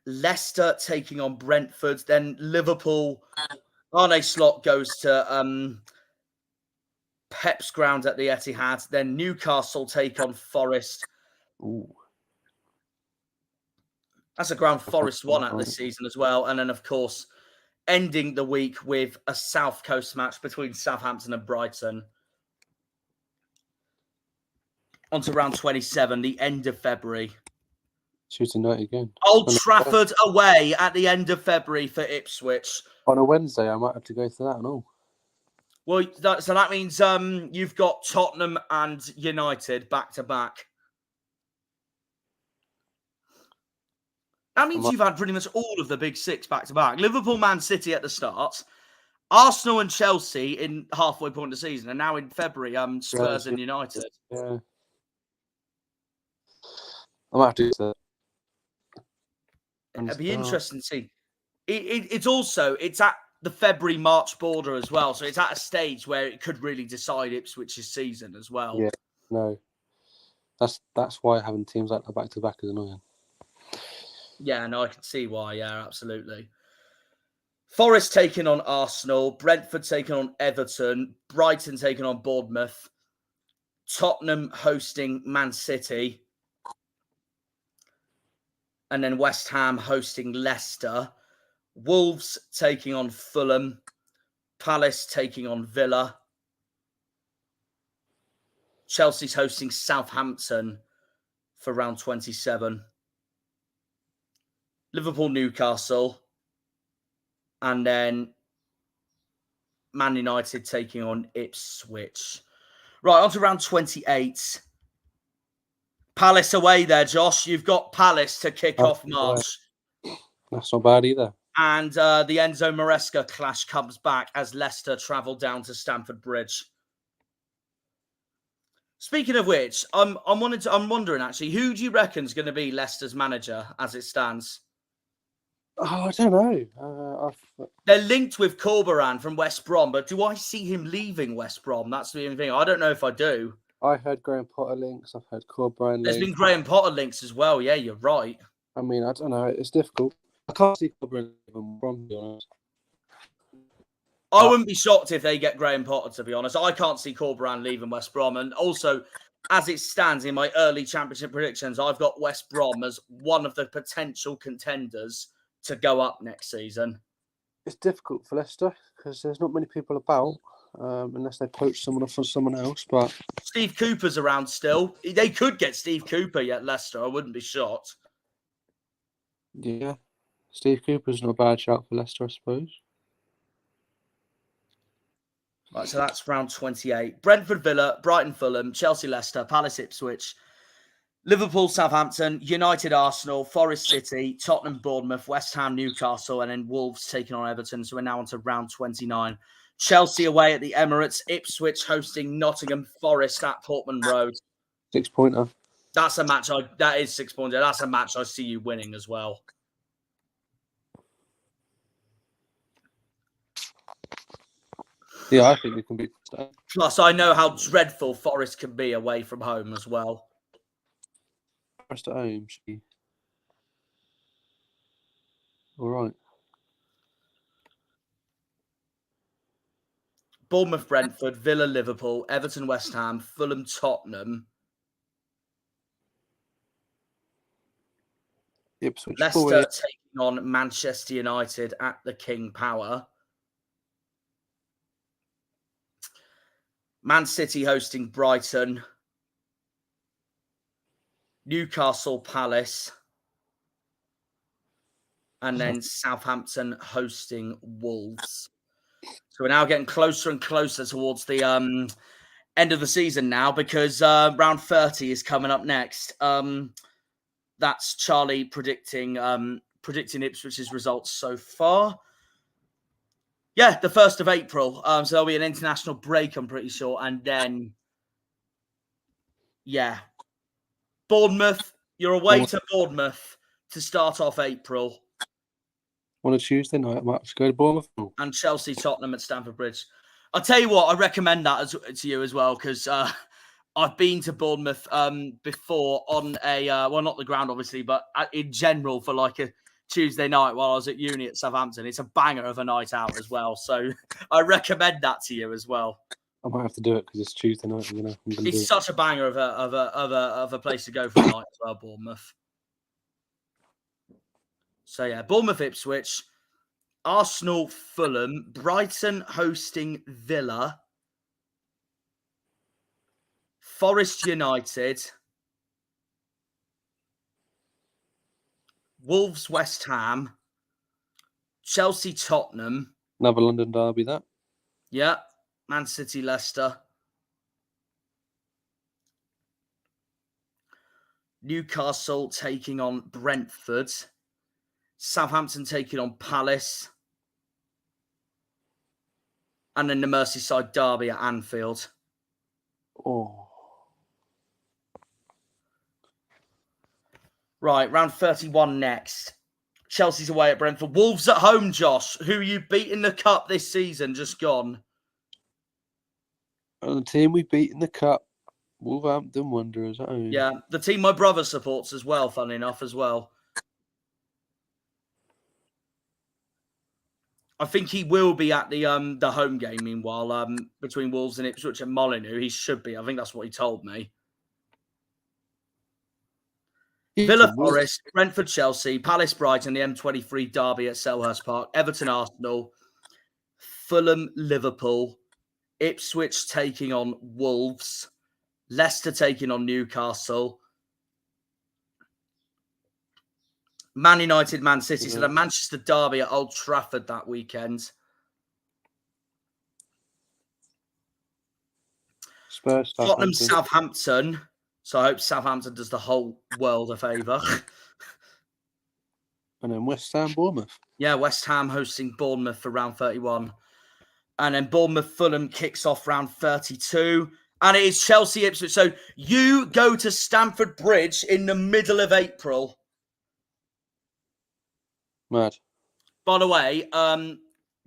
Leicester taking on Brentford. Then Liverpool, Arne Slot goes to Pep's ground at the Etihad. Then Newcastle take on Forest. Ooh. That's a ground Forest won at this season as well. And then, of course, ending the week with a South Coast match between Southampton and Brighton. On to round 27, the end of February. Tuesday night again. Old Trafford away at the end of February for Ipswich. On a Wednesday, I might have to go to that and all. Well, so that means you've got Tottenham and United back to back. That means you've had pretty much all of the big six back to back. Liverpool, Man City at the start. Arsenal and Chelsea in halfway point of the season. And now in February, Spurs and United. Yeah. I might have to do that. It'd be interesting to see. It's at the February-March border as well. So it's at a stage where it could really decide Ipswich's season as well. Yeah, no. That's why having teams like that back-to-back is annoying. Yeah, no, I can see why. Yeah, absolutely. Forest taking on Arsenal. Brentford taking on Everton. Brighton taking on Bournemouth. Tottenham hosting Man City. And then West Ham hosting Leicester. Wolves taking on Fulham. Palace taking on Villa. Chelsea's hosting Southampton for round 27. Liverpool, Newcastle. And then Man United taking on Ipswich. Right, on to round 28. Palace away there, Josh. You've got Palace to kick off March. That's not bad either. And the Enzo Maresca clash comes back as Leicester travel down to Stamford Bridge. Speaking of which, I'm wondering actually, who do you reckon is going to be Leicester's manager as it stands? Oh, I don't know. They're linked with Corberan from West Brom, but do I see him leaving West Brom? That's the only thing. I don't know if I do. I heard Graham Potter links. I've heard Corberan links. There's been Graham Potter links as well. Yeah, you're right. I mean, I don't know. It's difficult. I can't see Corberan leaving Brom, to be honest. I wouldn't be shocked if they get Graham Potter, to be honest. I can't see Corberan leaving West Brom. And also, as it stands in my early championship predictions, I've got West Brom as one of the potential contenders to go up next season. It's difficult for Leicester because there's not many people about, unless they poach someone off for someone else. But Steve Cooper's around still. They could get Steve Cooper at Leicester. I wouldn't be shocked. Yeah, Steve Cooper's not a bad shout for Leicester, I suppose. Right, so that's round 28. Brentford, Villa, Brighton, Fulham, Chelsea, Leicester, Palace, Ipswich, Liverpool, Southampton, United, Arsenal, Forest City, Tottenham, Bournemouth, West Ham, Newcastle, and then Wolves taking on Everton. So we're now on to round 29. Chelsea away at the Emirates, Ipswich hosting Nottingham Forest at Portman Road. 6-pointer. That's a match. That is 6-pointer. That's a match I see you winning as well. Yeah, I think we can beat that. Plus, I know how dreadful Forest can be away from home as well. Forest at home. All right. Bournemouth, Brentford, Villa, Liverpool, Everton, West Ham, Fulham, Tottenham. Ipswich. Leicester taking on Manchester United at the King Power. Man City hosting Brighton. Newcastle Palace. And then Southampton hosting Wolves. So we're now getting closer and closer towards the end of the season now because round 30 is coming up next. That's Charlie predicting Ipswich's results so far. Yeah, the 1st of April. So there'll be an international break, I'm pretty sure. And then, yeah. Bournemouth, you're away to Bournemouth to start off April. On a Tuesday night, I might have to go to Bournemouth. And Chelsea, Tottenham at Stamford Bridge. I'll tell you what, I recommend that to you as well, because I've been to Bournemouth before on a, well, not the ground, obviously, but in general for like a Tuesday night while I was at uni at Southampton. It's a banger of a night out as well. So I recommend that to you as well. I might have to do it because it's Tuesday night. I'm gonna do It's it. such a banger of a place to go for a night as well, Bournemouth. So yeah, Bournemouth, Ipswich, Arsenal, Fulham, Brighton hosting Villa, Forest United, Wolves, West Ham, Chelsea, Tottenham. Another London derby, that. Yeah, Man City, Leicester. Newcastle taking on Brentford. Southampton taking on Palace. And then the Merseyside derby at Anfield. Oh. Right, round 31 next. Chelsea's away at Brentford. Wolves at home, Josh. Who you beat in the cup this season, just gone. And the team we beat in the cup, Wolverhampton Wanderers. Yeah, the team my brother supports as well, funny enough, as well. I think he will be at the home game, meanwhile, between Wolves and Ipswich and Molyneux. He should be. I think that's what he told me. Villa Forest, Brentford Chelsea, Palace Brighton, the M23 derby at Selhurst Park, Everton Arsenal, Fulham Liverpool, Ipswich taking on Wolves, Leicester taking on Newcastle, Man United, Man City. So the Manchester derby at Old Trafford that weekend. Spurs, Tottenham, Southampton. So I hope Southampton does the whole world a favour. And then West Ham, Bournemouth. Yeah, West Ham hosting Bournemouth for round 31. And then Bournemouth, Fulham kicks off round 32. And it is Chelsea, Ipswich. So you go to Stamford Bridge in the middle of April. Mad. By the way,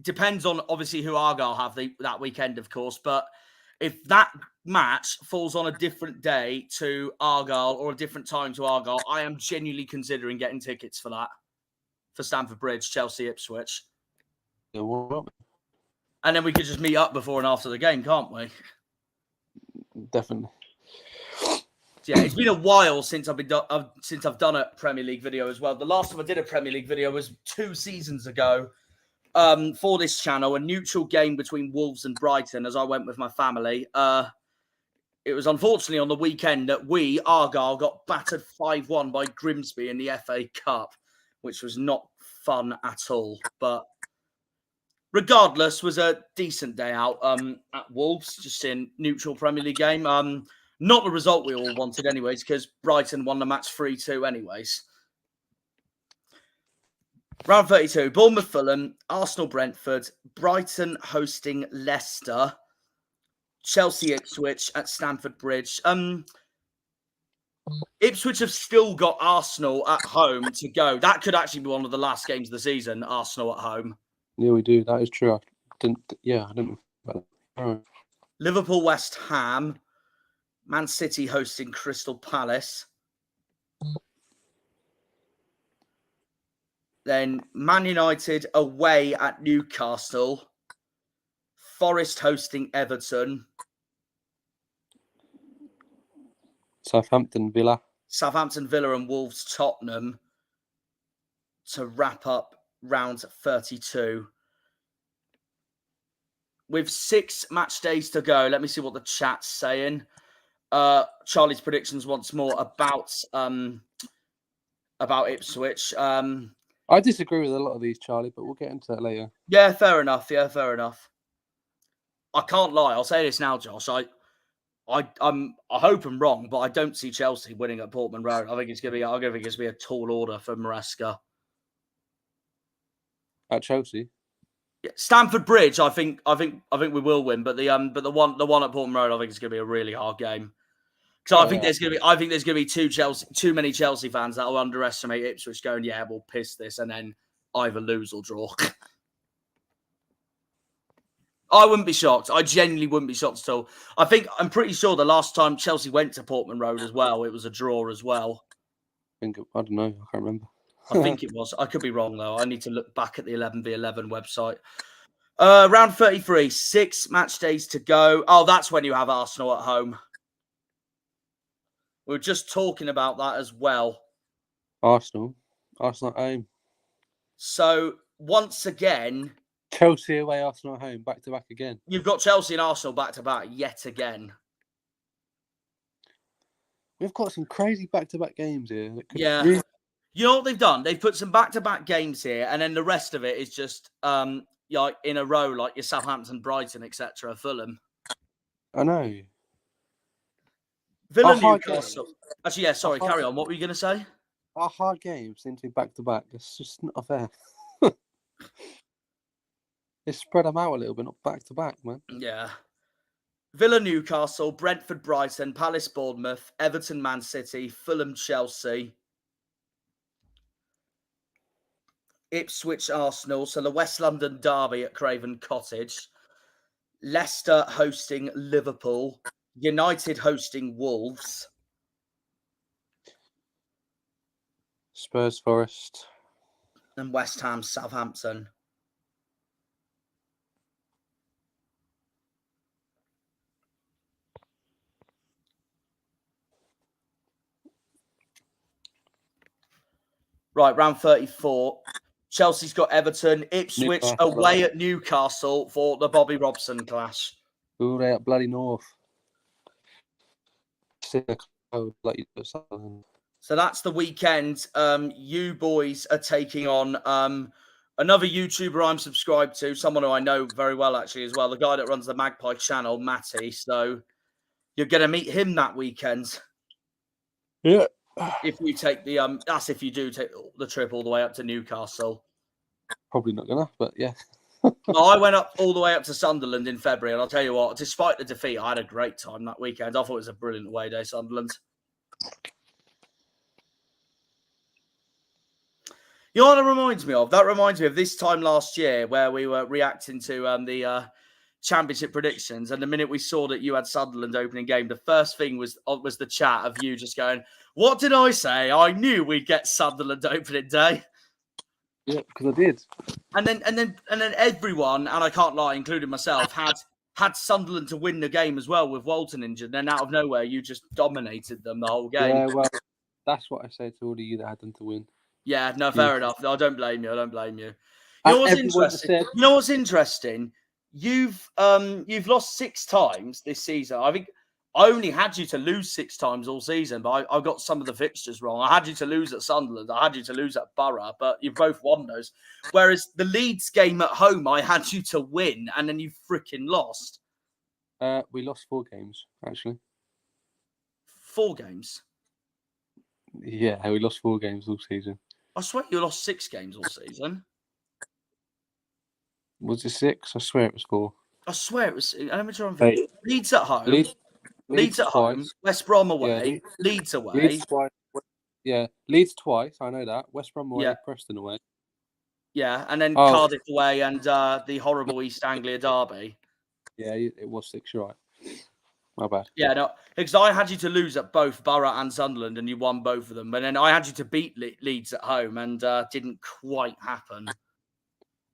depends on obviously who Argyle have that weekend, of course. But if that match falls on a different day to Argyle or a different time to Argyle, I am genuinely considering getting tickets for that. For Stamford Bridge, Chelsea, Ipswich. Yeah, well, and then we could just meet up before and after the game, can't we? Definitely. Yeah, it's been a while since I've done a Premier League video as well. The last time I did a Premier League video was 2 seasons ago for this channel, a neutral game between Wolves and Brighton as I went with my family. It was unfortunately on the weekend that we, Argyle, got battered 5-1 by Grimsby in the FA Cup, which was not fun at all. But regardless, was a decent day out at Wolves, just in neutral Premier League game. Not the result we all wanted anyways, because Brighton won the match 3-2 anyways. Round 32, Bournemouth, Fulham, Arsenal, Brentford, Brighton hosting Leicester, Chelsea, Ipswich at Stamford Bridge. Ipswich have still got Arsenal at home to go. That could actually be one of the last games of the season, Arsenal at home. Yeah, we do. That is true. I didn't know about that. All right. Liverpool, West Ham, Man City hosting Crystal Palace. Then Man United away at Newcastle. Forest hosting Everton. Southampton, Villa. Southampton, Villa and Wolves, Tottenham to wrap up round 32. With 6 match days to go, let me see what the chat's saying. Charlie's predictions once more about Ipswich. I disagree with a lot of these, Charlie, but we'll get into that later. Yeah, fair enough. I can't lie. I'll say this now, Josh. I hope I'm wrong, but I don't see Chelsea winning at Portman Road. I think it's gonna be a tall order for Maresca. At Chelsea. Yeah, Stamford Bridge, I think we will win, but the one at Portman Road, I think it's gonna be a really hard game. So I think there's gonna be too many Chelsea fans that will underestimate Ipswich, going, yeah, we'll piss this, and then either lose or draw. I wouldn't be shocked. I genuinely wouldn't be shocked at all. I'm pretty sure the last time Chelsea went to Portman Road as well, it was a draw as well. I don't know. I can't remember. I think it was. I could be wrong, though. I need to look back at the 11v11 website. Round 33, 6 match days to go. Oh, that's when you have Arsenal at home. We were just talking about that as well. Arsenal at home. So, once again... Chelsea away, Arsenal at home, back-to-back again. You've got Chelsea and Arsenal back-to-back yet again. We've got some crazy back-to-back games here. Yeah. Really... You know what they've done? They've put some back-to-back games here, and then the rest of it is just like in a row, like your Southampton, Brighton, etc., Fulham. I know. Villa, Newcastle. Actually, yeah, sorry, carry on. What were you going to say? Our hard games seem to be back-to-back. It's just not fair. They spread them out a little bit, not back-to-back, man. Yeah. Villa, Newcastle, Brentford, Brighton, Palace, Bournemouth, Everton, Man City, Fulham, Chelsea, Ipswich, Arsenal. So the West London derby at Craven Cottage. Leicester hosting Liverpool. United hosting Wolves. Spurs, Forest. And West Ham, Southampton. Right, round 34. Chelsea's got Everton. Ipswich Newcastle away at Newcastle for the Bobby Robson clash. Ooh, they at bloody North. So that's the weekend. You boys are taking on another YouTuber I'm subscribed to, someone who I know very well, actually, as well. The guy that runs the Magpie channel, Matty. So you're going to meet him that weekend. Yeah. If you take the that's if you do take the trip all the way up to Newcastle. Probably not gonna, but yeah. Well, I went up all the way up to Sunderland in February, and I'll tell you what, despite the defeat, I had a great time that weekend. I thought it was a brilliant away day, Sunderland. You know what it reminds me of? That reminds me of this time last year where we were reacting to the championship predictions, and the minute we saw that you had Sunderland opening game, the first thing was the chat of you just going, "What did I say? I knew we'd get Sunderland opening day." Yeah, because I did. And then everyone, and I can't lie, including myself, had Sunderland to win the game as well with Walton injured. Then out of nowhere, you just dominated them the whole game. Yeah, well, that's what I say to all of you that had them to win. Yeah, no, fair enough. No, I don't blame you. I don't blame you. You know what's interesting? You know what's interesting? You've lost 6 times this season. I think I only had you to lose 6 times all season, but I got some of the fixtures wrong. I had you to lose at Sunderland. I had you to lose at Borough, but you both won those. Whereas the Leeds game at home, I had you to win, and then you freaking lost. We lost 4 games, actually. 4 games? Yeah, we lost 4 games all season. I swear you lost 6 games all season. Was it 6? I swear it was 4. I swear it was. Let me try and Hey, Leeds at home. Leeds at home. twice. West Brom away. Yeah, Leeds away. Leeds twice. Yeah, Leeds twice. I know that. West Brom away. Yeah. Preston away. Yeah, and then Cardiff away and the horrible East Anglia derby. Yeah, it was 6. You're right. My bad. Yeah, no, because I had you to lose at both Borough and Sunderland, and you won both of them. And then I had you to beat Leeds at home, and didn't quite happen.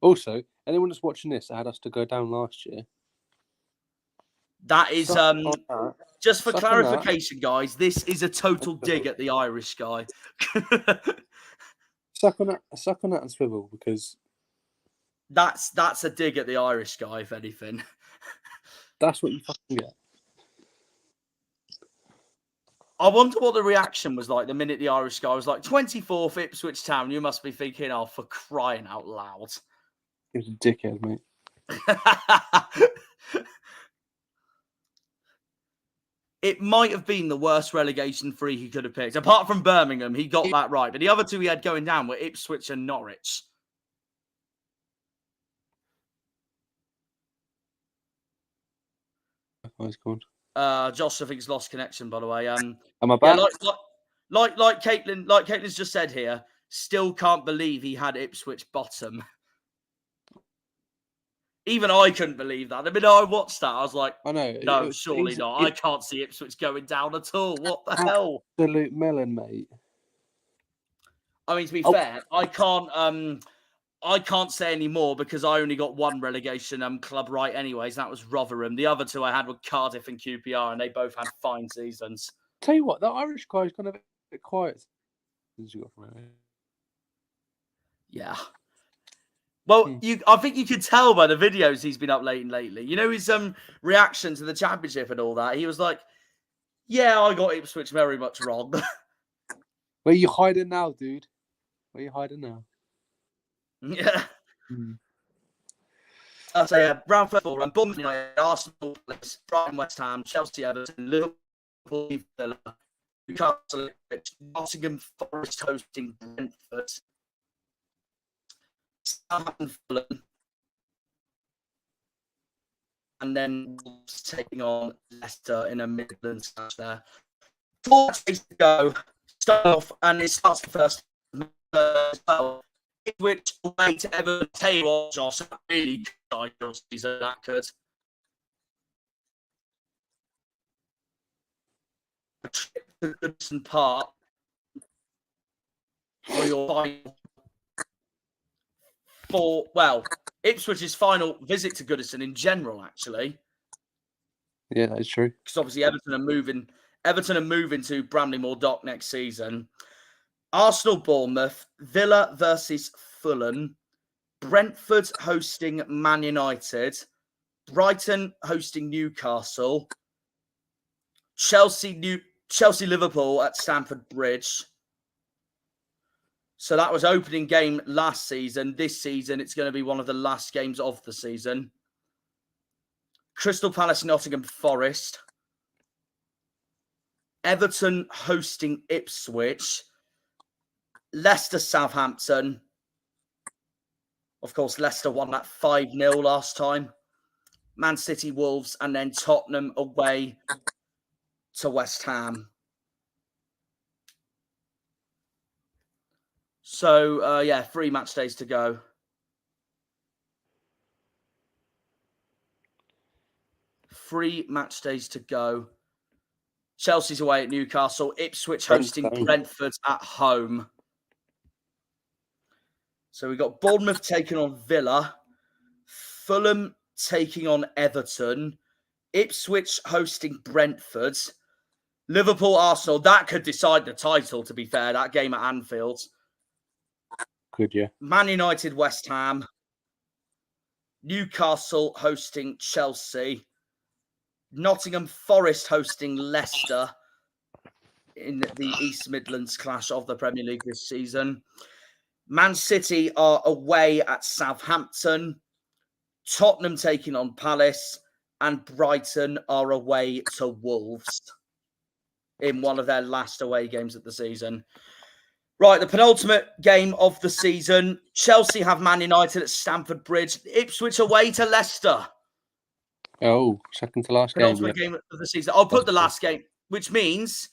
Also, anyone that's watching this that had us to go down last year. That is just for clarification, guys. This is a total dig at the Irish guy. Suck on that and swivel, because that's a dig at the Irish guy, if anything. That's what you fucking get. I wonder what the reaction was like the minute the Irish guy was like, 24th Ipswich Town. You must be thinking, oh, for crying out loud. He was a dickhead, mate. It might have been the worst relegation free he could have picked. Apart from Birmingham, he got that right. But the other 2 he had going down were Ipswich and Norwich. Nice called. Josh, I think, has lost connection, by the way. Am I back? Yeah, like Caitlin's just said here, still can't believe he had Ipswich bottom. Even I couldn't believe that. The minute I watched that, I was like, I know. no, surely not. I can't see Ipswich going down at all. What the hell? Absolute melon, mate. I mean, to be fair, I can't say any more because I only got one relegation club right anyways. That was Rotherham. The other two I had were Cardiff and QPR, and they both had fine seasons. Tell you what, that Irish guy's gone a bit quiet since you got from it. Yeah. Well, I think you could tell by the videos he's been uploading lately. You know, his reaction to the championship and all that. He was like, yeah, I got Ipswich very much wrong. Where you hiding now, dude? Where you hiding now? Yeah. So, yeah, round 34, Bournemouth United, Arsenal, Brighton, West Ham, Chelsea, Everton, Liverpool, Villa, Newcastle, Nottingham Forest hosting Brentford, Southampton, Fulham, and then Wolves taking on Leicester in a Midlands match there. 4 days to go. Start off, and it starts the first well. Which way to Everton, tell you what, Josh, really good season that could. A trip to Goodison Park for your final Ipswich's final visit to Goodison in general, actually. Yeah, that is true. Because obviously Everton are moving to Bramley-Moore Dock next season. Arsenal, Bournemouth, Villa versus Fulham, Brentford hosting Man United, Brighton hosting Newcastle, Chelsea, Liverpool at Stamford Bridge. So that was opening game last season. This season, it's going to be one of the last games of the season. Crystal Palace, Nottingham Forest, Everton hosting Ipswich, Leicester, Southampton. Of course, Leicester won that 5-0 last time. Man City, Wolves, and then Tottenham away to West Ham. So, 3 match days to go. Chelsea's away at Newcastle. Ipswich hosting Brentford at home. So we got Bournemouth taking on Villa, Fulham taking on Everton, Ipswich hosting Brentford, Liverpool, Arsenal. That could decide the title, to be fair, that game at Anfield. Could, yeah. Man United, West Ham, Newcastle hosting Chelsea, Nottingham Forest hosting Leicester in the East Midlands clash of the Premier League this season. Man City are away at Southampton, Tottenham taking on Palace, and Brighton are away to Wolves in one of their last away games of the season. Right, the penultimate game of the season. Chelsea have Man United at Stamford Bridge. Ipswich away to Leicester. Oh, second to last game. Penultimate game of the season. I'll put the last game, which means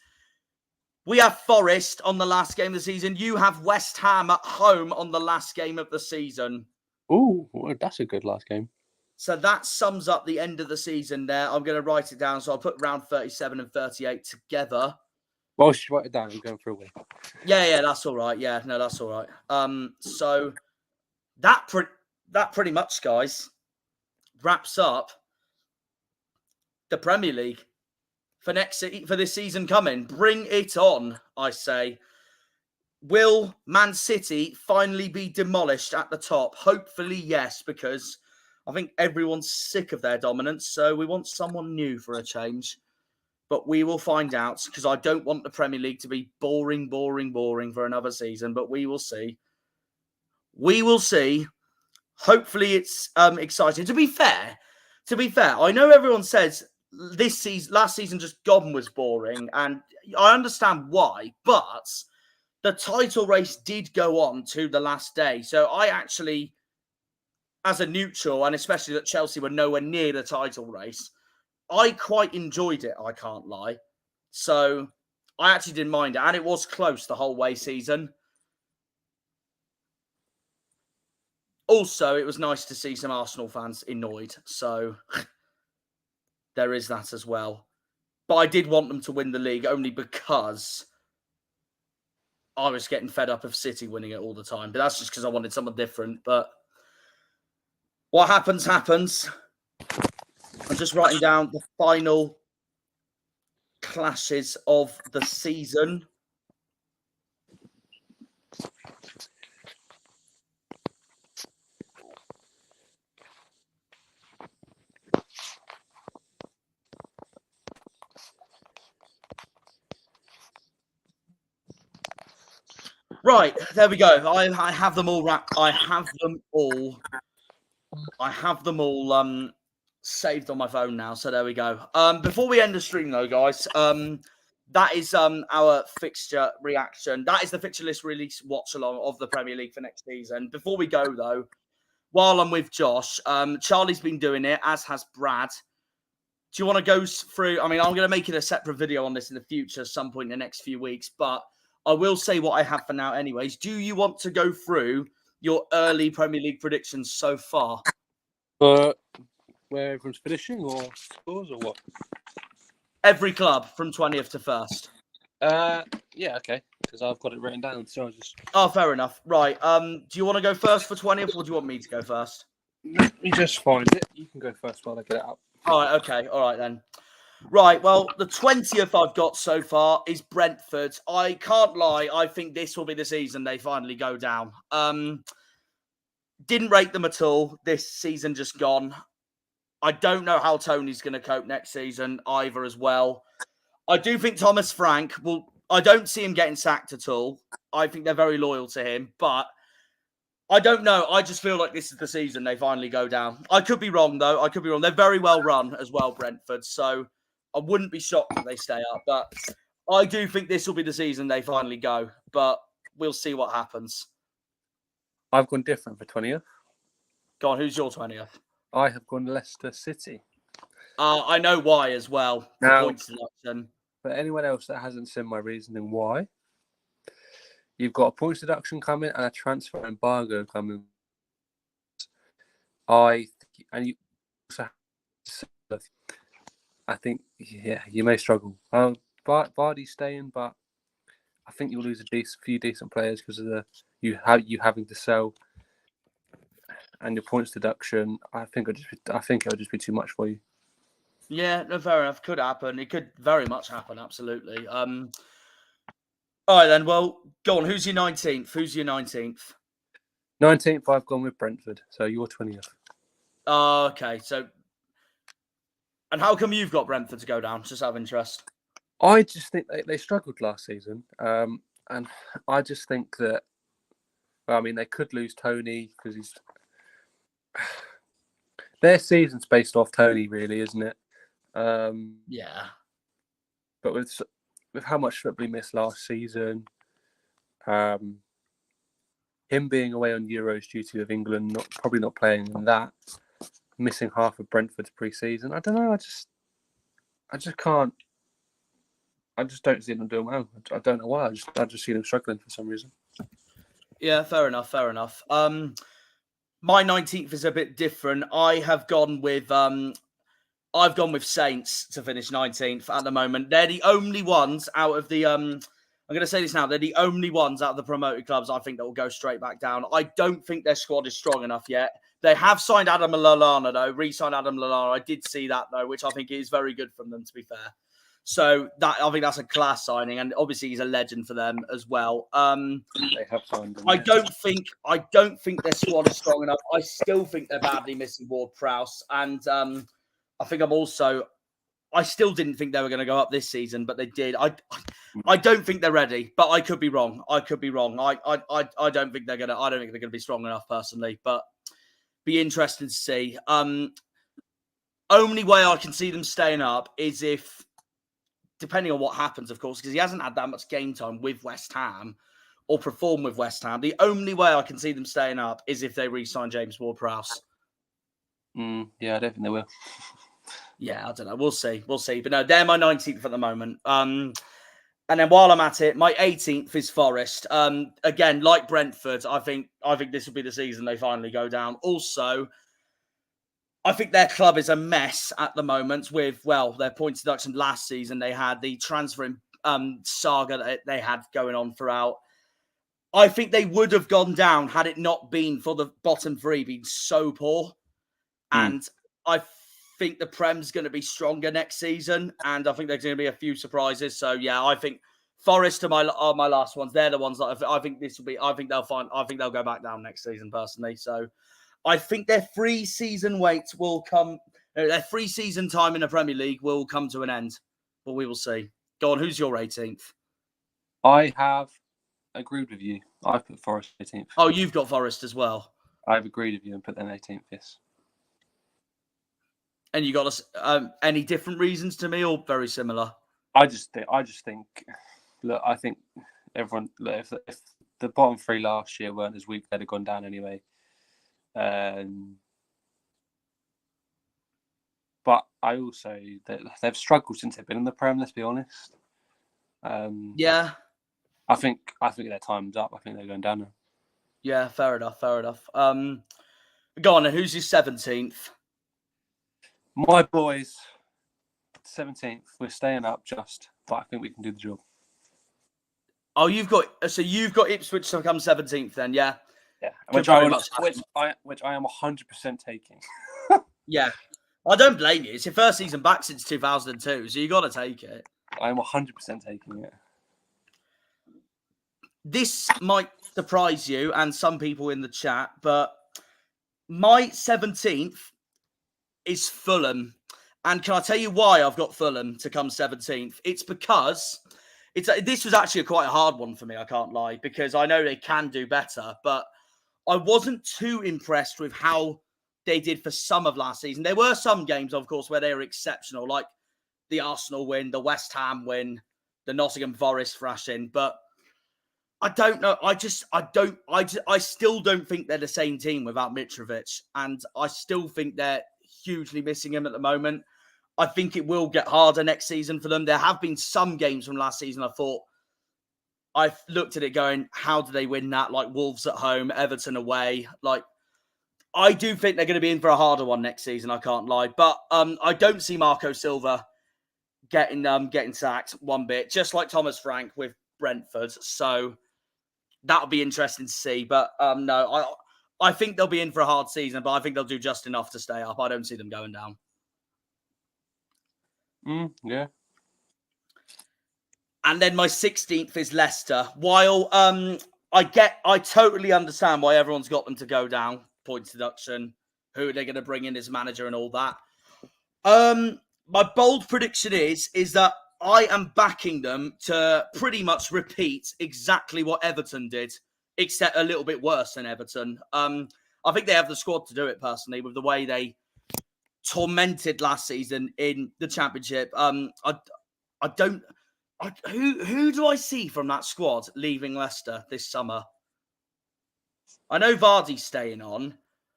we have Forest on the last game of the season. You have West Ham at home on the last game of the season. Oh, that's a good last game. So that sums up the end of the season there. I'm going to write it down. So I'll put round 37 and 38 together. Well, I should write it down. I'm going for a win. Yeah, that's all right. Yeah, no, that's all right. So that pretty much, guys, wraps up the Premier League for this season coming. Bring it on, I say. Will Man City finally be demolished at the top? Hopefully, yes, because I think everyone's sick of their dominance. So we want someone new for a change. But we will find out, because I don't want the Premier League to be boring for another season. But we will see. We will see. Hopefully, it's exciting. To be fair, I know everyone says last season just gone was boring, and I understand why. But the title race did go on to the last day. So I actually, as a neutral, and especially that Chelsea were nowhere near the title race, I quite enjoyed it, I can't lie. So I actually didn't mind it. And it was close the whole way season. Also, it was nice to see some Arsenal fans annoyed. So there is that as well. But I did want them to win the league only because I was getting fed up of City winning it all the time. But that's just because I wanted someone different. But what happens, happens. I'm just writing down the final clashes of the season. Right, there we go. I have them all wrapped. I have them all saved on my phone now. So there we go. Before we end the stream though, guys, that is our fixture reaction. That is the fixture list release watch along of the Premier League for next season. Before we go though, while I'm with Josh, Charlie's been doing it, as has Brad. Do you want to go through? I mean, I'm going to make it a separate video on this in the future, some point in the next few weeks, but I will say what I have for now anyways. Do you want to go through your early Premier League predictions so far? Where everyone's finishing or scores or what? Every club from 20th to 1st. Yeah, okay. Because I've got it written down, so I just... Oh, fair enough. Right. Do you want to go first for 20th or do you want me to go first? Let me just find it. You can go first while I get it up. All right, okay. All right, then. Right, well, the 20th I've got so far is Brentford. I can't lie. I think this will be the season they finally go down. Didn't rate them at all. This season just gone. I don't know how Tony's going to cope next season either as well. I do think Thomas Frank will... I don't see him getting sacked at all. I think they're very loyal to him, but I don't know. I just feel like this is the season they finally go down. I could be wrong, though. I could be wrong. They're very well run as well, Brentford, so I wouldn't be shocked if they stay up. But I do think this will be the season they finally go, but we'll see what happens. I've gone different for 20th. Go on, who's your 20th? I have gone Leicester City. I know why as well. Now, Point deduction. for anyone else that hasn't seen my reasoning why, you've got a points deduction coming and a transfer embargo coming. I think, yeah, you may struggle. Vardy's staying, but I think you'll lose a few decent players because of you having to sell and your points deduction. I think it'll just be too much for you. Yeah, no, fair enough. Could happen. It could very much happen. Absolutely. All right, then. Well, go on. Who's your 19th? 19th, I've gone with Brentford. So you're 20th. Okay. So, and how come you've got Brentford to go down? Just out of interest. I just think they struggled last season. And I just think that, well, I mean, they could lose Tony because their season's based off Tony, really, isn't it? Yeah. But with how much football he missed last season, him being away on Euros due to England probably not playing in that, missing half of Brentford's pre-season. I don't know. I just can't. I just don't see them doing well. I don't know why. I just see them struggling for some reason. Yeah, fair enough. My 19th is a bit different. I've gone with Saints to finish 19th at the moment. They're the only ones out of the I'm going to say this now. They're the only ones out of the promoted clubs I think that will go straight back down. I don't think their squad is strong enough yet. They have signed Adam Lallana, though. Re-signed Adam Lallana. I did see that, though, which I think is very good from them, to be fair. So I think that's a class signing, and obviously he's a legend for them as well. They have signed him. I don't think their squad is strong enough. I still think they're badly missing Ward-Prowse, and I think I still didn't think they were going to go up this season, but they did. I don't think they're ready, but I could be wrong. I don't think they're going to be strong enough personally, but be interested to see. Only way I can see them staying up is if, depending on what happens, of course, because he hasn't had that much game time with West Ham or perform with West Ham. The only way I can see them staying up is if they re-sign James Ward-Prowse. Yeah, I don't think they will. Yeah, I don't know. We'll see. But no, they're my 19th at the moment. And then while I'm at it, my 18th is Forest. Again, like Brentford, I think this will be the season they finally go down. Also, I think their club is a mess at the moment with, well, their points deduction last season. They had the transfer saga that they had going on throughout. I think they would have gone down had it not been for the bottom three being so poor. And I think the Prem's going to be stronger next season, and I think there's going to be a few surprises. So yeah, I think Forest are my last ones. They're the ones that I think this will be. I think they'll go back down next season personally. So I think their 3 season wait will come. Their 3 season time in the Premier League will come to an end, but we will see. Go on, who's your 18th? I have agreed with you. I've put Forest 18th. Oh, you've got Forest as well. I've agreed with you and put them 18th, yes. And you got any different reasons to me, or very similar? I just think. Look, I think everyone. Look, if the bottom 3 last year weren't as weak, they'd have gone down anyway. But I also they've struggled since they've been in the Prem. Let's be honest. Yeah. I think their time's up. I think they're going down now. Yeah, fair enough. Go on, and who's your 17th? My boys, 17th. We're staying up just, but I think we can do the job. Oh, you've got Ipswich to come 17th then, yeah? Yeah, which I am 100% taking. Yeah. I don't blame you. It's your first season back since 2002, so you got to take it. I am 100% taking it. This might surprise you and some people in the chat, but my 17th is Fulham. And can I tell you why I've got Fulham to come 17th? It's because this was actually quite a hard one for me, I can't lie, because I know they can do better, but I wasn't too impressed with how they did for some of last season. There were some games, of course, where they were exceptional, like the Arsenal win, the West Ham win, the Nottingham Forest thrashing, but I don't know. I still don't think they're the same team without Mitrovic, and I still think they're hugely missing him at the moment. I think it will get harder next season for them. There have been some games from last season I thought, I've looked at it going, how do they win that? Like Wolves at home, Everton away. Like, I do think they're going to be in for a harder one next season, I can't lie. But I don't see Marco Silva getting sacked one bit, just like Thomas Frank with Brentford. So that'll be interesting to see. But no, I think they'll be in for a hard season, but I think they'll do just enough to stay up. I don't see them going down. Yeah. And then my 16th is Leicester. While I totally understand why everyone's got them to go down, points deduction, who they're going to bring in as manager and all that. My bold prediction is that I am backing them to pretty much repeat exactly what Everton did, except a little bit worse than Everton. I think they have the squad to do it, personally, with the way they tormented last season in the Championship. Who do I see from that squad leaving Leicester this summer? I know Vardy's staying on.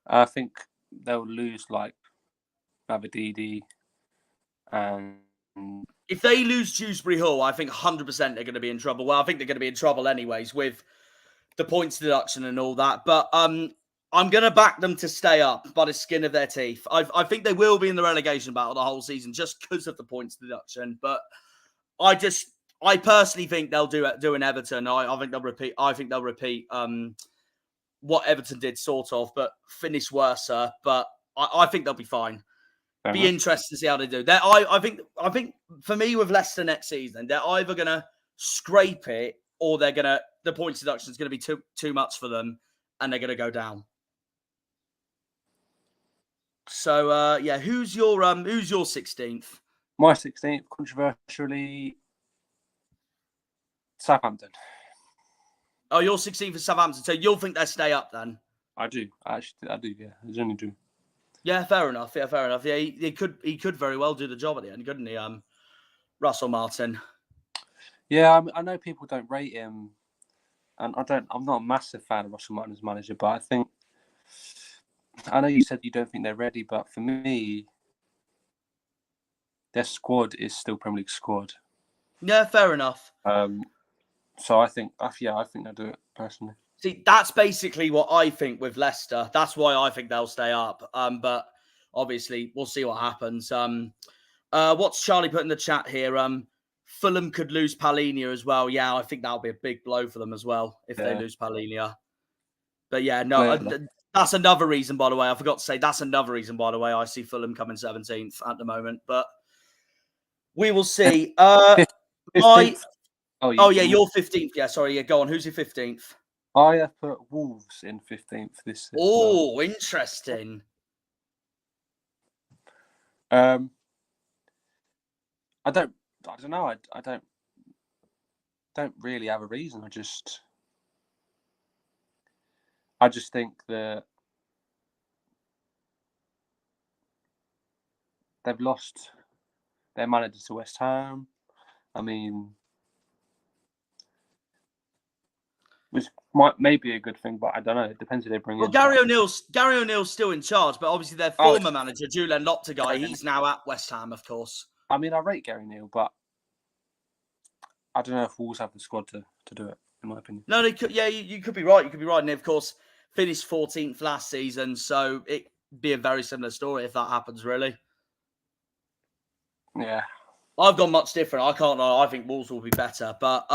I think they'll lose like Mavadidi, and if they lose Dewsbury Hall, I think 100% they're going to be in trouble. Well, I think they're going to be in trouble anyways with the points deduction and all that. But I'm going to back them to stay up by the skin of their teeth. I think they will be in the relegation battle the whole season just because of the points deduction. But I personally think they'll do an Everton. I think they'll repeat. I think they'll repeat what Everton did, sort of, but finish worse. But I think they'll be fine. Be interested to see how they do. I think for me with Leicester next season, they're either gonna scrape it or the points deduction is gonna be too much for them, and they're gonna go down. So yeah, who's your 16th? My 16th, controversially, Southampton. Oh, your 16th is Southampton. So you'll think they stay up then? I do. Actually, I do. Yeah, I generally do. Yeah, fair enough. Yeah, fair enough. Yeah, he could very well do the job at the end, couldn't he? Russell Martin. Yeah, I know people don't rate him, and I'm not a massive fan of Russell Martin as manager, but I know you said you don't think they're ready, but for me, their squad is still Premier League squad. Yeah, fair enough. So I think they'll do it personally. See, that's basically what I think with Leicester. That's why I think they'll stay up. But obviously, we'll see what happens. What's Charlie put in the chat here? Fulham could lose Palhinha as well. Yeah, I think that'll be a big blow for them as well if they lose Palhinha. But yeah, no, that's another reason, by the way. I forgot to say, that's another reason, by the way, I see Fulham coming 17th at the moment. But we will see. 15th. You're 15th. Yeah, sorry. Yeah, go on. Who's your 15th? I have put Wolves in 15th this season. Oh, interesting. I don't know. I don't really have a reason. I just think that they've lost their manager to West Ham. I mean, which may be a good thing, but I don't know. It depends who they bring in. Well, Gary O'Neill's still in charge, but obviously their former manager, Julian Lopetegui, he's now at West Ham, of course. I mean, I rate Gary O'Neill, but I don't know if Wolves have the squad to do it, in my opinion. No, they could. Yeah, you could be right. You could be right. And they, of course, finished 14th last season, so it'd be a very similar story if that happens, really. Yeah. I've gone much different. I can't lie. I think Wolves will be better. But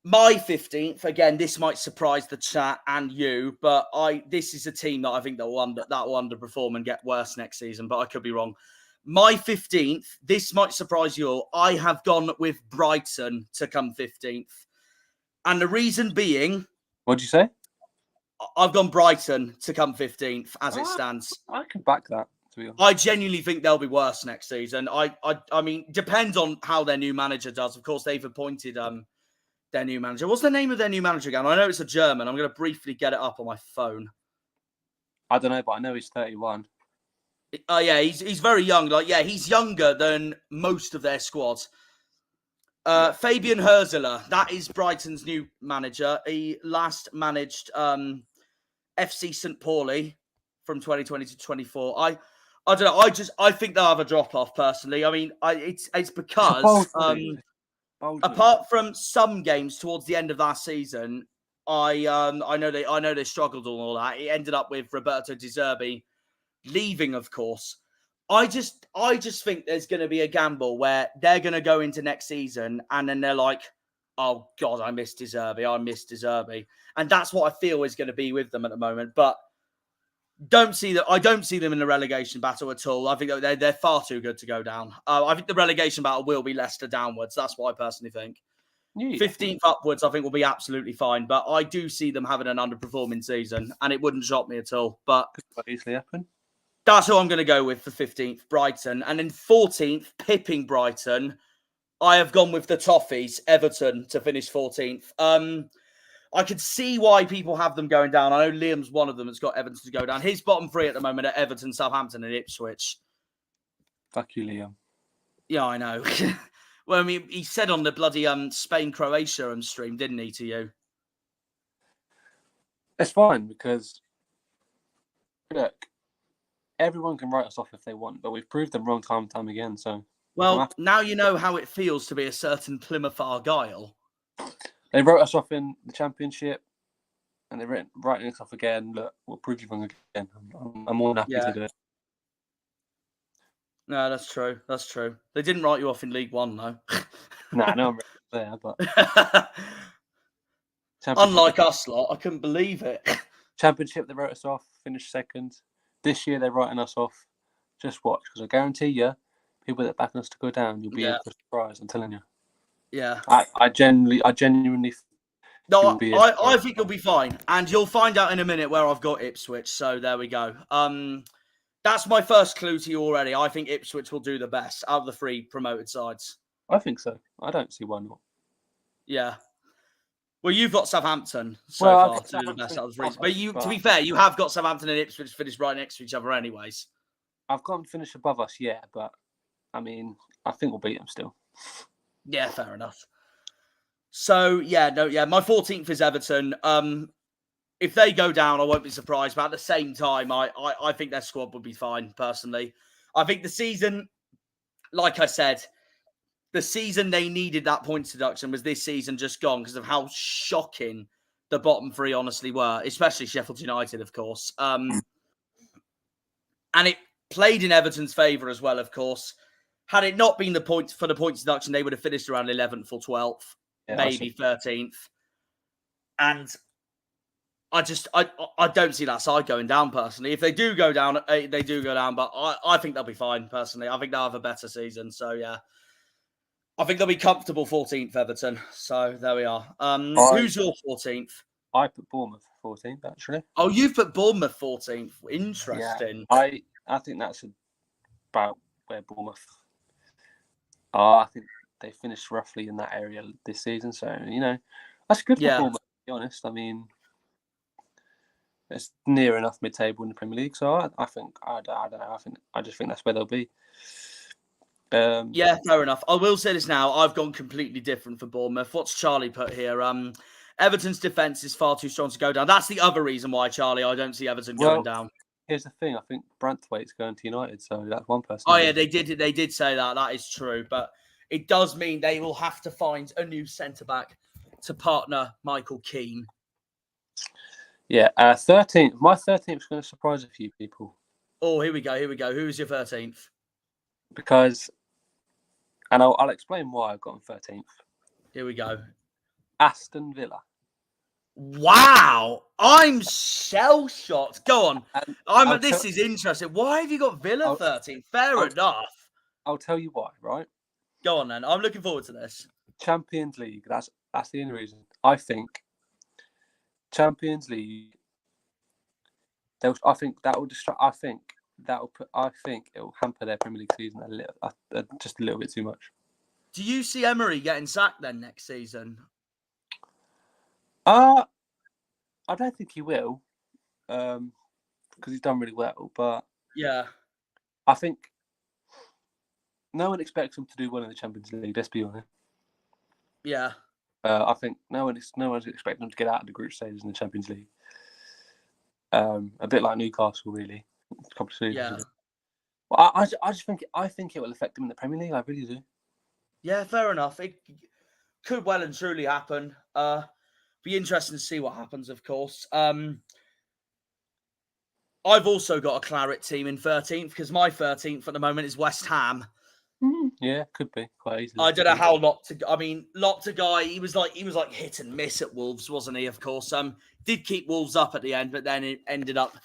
my 15th, again, this might surprise the chat and you, but this is a team that I think that will underperform and get worse next season, but I could be wrong. My 15th, this might surprise you all. I have gone with Brighton to come 15th. And the reason being... What'd you say? I've gone Brighton to come 15th as it stands. I can back that. I genuinely think they'll be worse next season. I mean, depends on how their new manager does. Of course, they've appointed their new manager. What's the name of their new manager again? I know it's a German. I'm going to briefly get it up on my phone. I don't know, but I know he's 31. Oh, yeah, he's very young. He's younger than most of their squad. Fabian Hürzeler, that is Brighton's new manager. He last managed FC St. Pauli from 2020 to 24. I don't know. I think they'll have a drop off personally. I mean, it's because apart from some games towards the end of last season, I know they struggled and all that. It ended up with Roberto De Zerbi leaving, of course. I just think there's going to be a gamble where they're going to go into next season and then they're like, oh God, I miss De Zerbi. And that's what I feel is going to be with them at the moment. But I don't see them in the relegation battle at all. I think they're far too good to go down. I think the relegation battle will be Leicester downwards. That's what I personally think. Yeah. 15th upwards, I think, will be absolutely fine. But I do see them having an underperforming season, and it wouldn't shock me at all. But could easily happen. That's who I'm going to go with for 15th, Brighton. And then 14th, pipping Brighton, I have gone with the Toffees, Everton, to finish 14th. I could see why people have them going down. I know Liam's one of them that's got Everton to go down. His bottom three at the moment are Everton, Southampton, and Ipswich. Fuck you, Liam. Yeah, I know. Well, I mean, he said on the bloody Spain-Croatia stream, didn't he, to you? It's fine because, look, everyone can write us off if they want, but we've proved them wrong time and time again. So, well, now you know how it feels to be a certain Plymouth Argyle. They wrote us off in the Championship, and they're writing us off again. Look, we'll prove you wrong again. I'm more than happy to do it. No, that's true. That's true. They didn't write you off in League One, though. Nah, no, I'm there, but unlike us lot, I couldn't believe it. Championship, they wrote us off, finished second. This year, they're writing us off. Just watch, because I guarantee you, people that back us to go down, you'll be in for a surprise. I'm telling you. Yeah, I genuinely. No, I think you'll be fine, and you'll find out in a minute where I've got Ipswich. So there we go. That's my first clue to you already. I think Ipswich will do the best out of the three promoted sides. I think so. I don't see why not. Yeah. Well, you've got Southampton far to do the best out of the three. But to be fair, you have got Southampton and Ipswich finished right next to each other, anyways. I've got them finish above us, yeah, but I mean, I think we'll beat them still. Yeah, fair enough. So, my 14th is Everton. If they go down, I won't be surprised. But at the same time, I think their squad will be fine, personally. I think the season, like I said, the season they needed that points deduction was this season just gone because of how shocking the bottom three honestly were, especially Sheffield United, of course. And it played in Everton's favour as well, of course. Had it not been the points deduction, they would have finished around 11th or 12th, maybe 13th. And I don't see that side going down personally. If they do go down, they do go down. But I think they'll be fine personally. I think they'll have a better season. So yeah, I think they'll be comfortable 14th, Everton. So there we are. Who's your 14th? I put Bournemouth 14th actually. Oh, you've put Bournemouth 14th. Interesting. Yeah, I think that's about where Bournemouth are. I think they finished roughly in that area this season. So that's good for Bournemouth. To be honest, I mean, it's near enough mid-table in the Premier League. So I think I don't know. I just think that's where they'll be. Yeah, fair enough. I will say this now. I've gone completely different for Bournemouth. What's Charlie put here? Everton's defence is far too strong to go down. That's the other reason why, Charlie, I don't see Everton going down. Here's the thing. I think Brentford's going to United, so that's one person. Oh, yeah, they did say that. That is true. But it does mean they will have to find a new centre-back to partner Michael Keane. Yeah, 13th. My 13th is going to surprise a few people. Oh, here we go. Who's your 13th? Because, and I'll explain why I've got on 13th. Here we go. Aston Villa. Wow, I'm shell-shocked. Go on. This is interesting. Why have you got Villa 13th? Fair enough. I'll tell you why, right? Go on then. I'm looking forward to this. Champions League. That's the only reason. I think Champions League. I think that will distract. I think it will hamper their Premier League season just a little bit too much. Do you see Emery getting sacked then next season? I don't think he will, because he's done really well. But yeah, I think no one expects him to do well in the Champions League. Let's be honest. Yeah. I think no one's expecting him to get out of the group stages in the Champions League. A bit like Newcastle, really. A couple of seasons. Yeah. Well, I think it will affect him in the Premier League. I really do. Yeah, fair enough. It could well and truly happen. Be interesting to see what happens, of course. I've also got a claret team in 13th because my 13th at the moment is West Ham. Yeah, could be quite easily. I don't know how Lopta, he was like hit and miss at Wolves, wasn't he? Of course, did keep Wolves up at the end, but then it ended up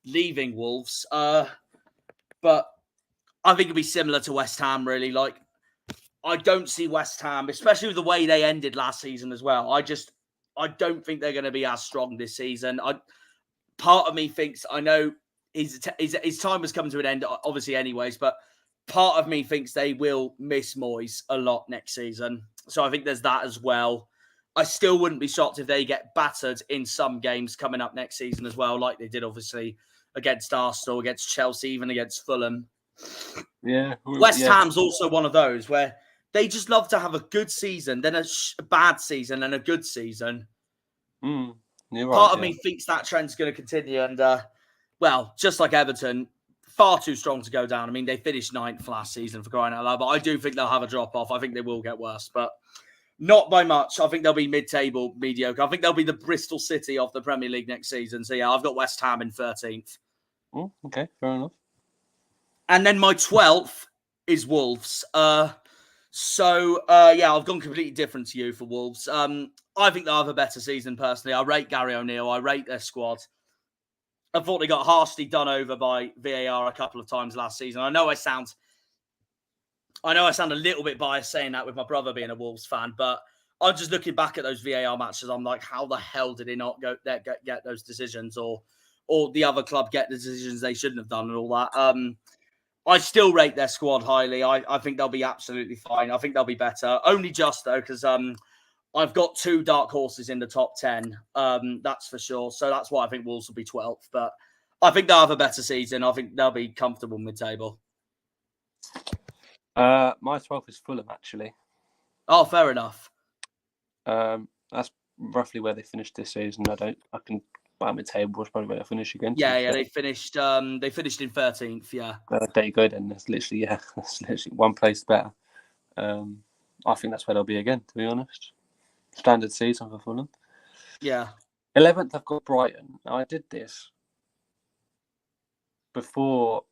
leaving Wolves. But I think it'd be similar to West Ham, really. Like, I don't see West Ham, especially with the way they ended last season as well. I don't think they're going to be as strong this season. Part of me thinks, I know his time has come to an end, obviously, anyways, but part of me thinks they will miss Moyes a lot next season. So I think there's that as well. I still wouldn't be shocked if they get battered in some games coming up next season as well, like they did, obviously, against Arsenal, against Chelsea, even against Fulham. Yeah. West Ham's also one of those where they just love to have a good season, then a bad season, and a good season. You're right, Part of me thinks that trend's going to continue. And, just like Everton, far too strong to go down. I mean, they finished 9th last season, for crying out loud, but I do think they'll have a drop-off. I think they will get worse, but not by much. I think they'll be mid-table, mediocre. I think they'll be the Bristol City of the Premier League next season. So, yeah, I've got West Ham in 13th. Okay, fair enough. And then my 12th is Wolves. I've gone completely different to you for Wolves. I think they'll have a better season, personally. I rate Gary O'Neill. I rate their squad. I thought they got harshly done over by VAR a couple of times last season. I know I sound a little bit biased saying that with my brother being a Wolves fan, but I'm just looking back at those VAR matches. I'm like, how the hell did he not get those decisions, or the other club get the decisions they shouldn't have done and all that? I still rate their squad highly. I think they'll be absolutely fine. I think they'll be better. Only just, though, because I've got 2 dark horses in the top 10. That's for sure. So that's why I think Wolves will be 12th. But I think they'll have a better season. I think they'll be comfortable mid-table. My 12th is Fulham, actually. Oh, fair enough. That's roughly where they finished this season. Mid-table was probably where they finished again. Yeah, they finished in 13th, yeah. There you go then. That's literally one place better. I think that's where they'll be again, to be honest. Standard season for Fulham. Yeah. 11th, I've got Brighton. Now, I did this before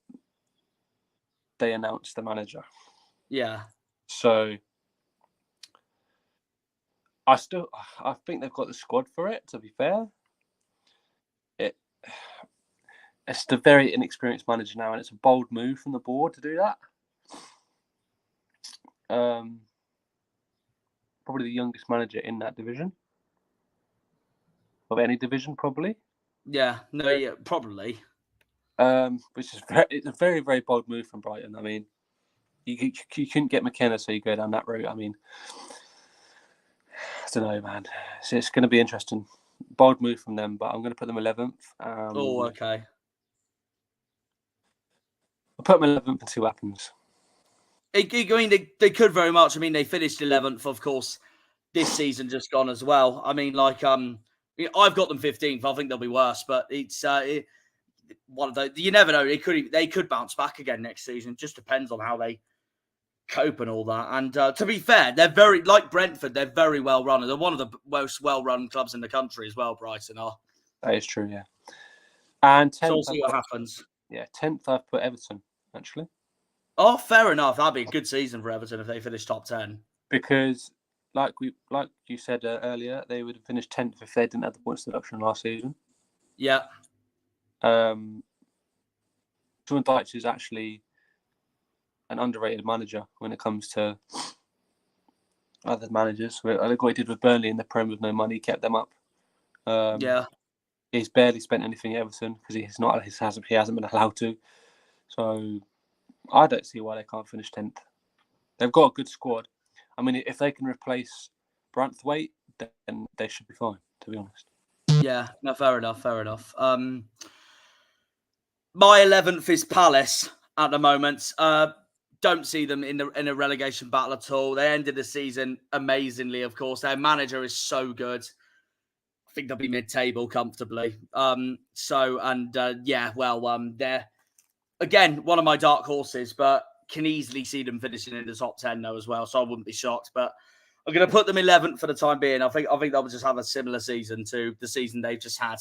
they announced the manager. Yeah. So I think they've got the squad for it, to be fair. It's a very inexperienced manager now, and it's a bold move from the board to do that. Probably the youngest manager in that division. Of any division, probably. Yeah, no, yeah, probably. Which is it's a very, very bold move from Brighton. I mean, you couldn't get McKenna, so you go down that route. I mean, I don't know, man. It's going to be interesting. Bold move from them, but I'm going to put them 11th. Okay. I'll put them 11th and see what happens. I mean, they could very much. I mean, they finished 11th, of course, this season just gone as well. I mean, like, I've got them 15th. I think they'll be worse, but it's one of those. You never know. They could bounce back again next season. It just depends on how they cope and all that. And to be fair, they're very like Brentford. They're very well run. They're one of the most well run clubs in the country as well. Brighton are. That is true, yeah. And 10th, so we'll see what happens. Yeah, 10th. I've put Everton actually. Oh, fair enough. That'd be a good season for Everton if they finish top 10. Because, like you said earlier, they would have finished 10th if they didn't have the points deduction last season. Yeah. Sean Dyche is actually an underrated manager when it comes to other managers. I think what he did with Burnley in the Prem with no money kept them up. Yeah. He's barely spent anything at Everton because he hasn't been allowed to. So I don't see why they can't finish 10th. They've got a good squad. I mean, if they can replace Branthwaite, then they should be fine, to be honest. Yeah, no, fair enough. My 11th is Palace at the moment. Don't see them in a relegation battle at all. They ended the season amazingly, of course. Their manager is so good. I think they'll be mid-table comfortably. They're, again, one of my dark horses, but can easily see them finishing in the top 10 though as well, so I wouldn't be shocked. But I'm going to put them 11th for the time being. I think they'll just have a similar season to the season they've just had.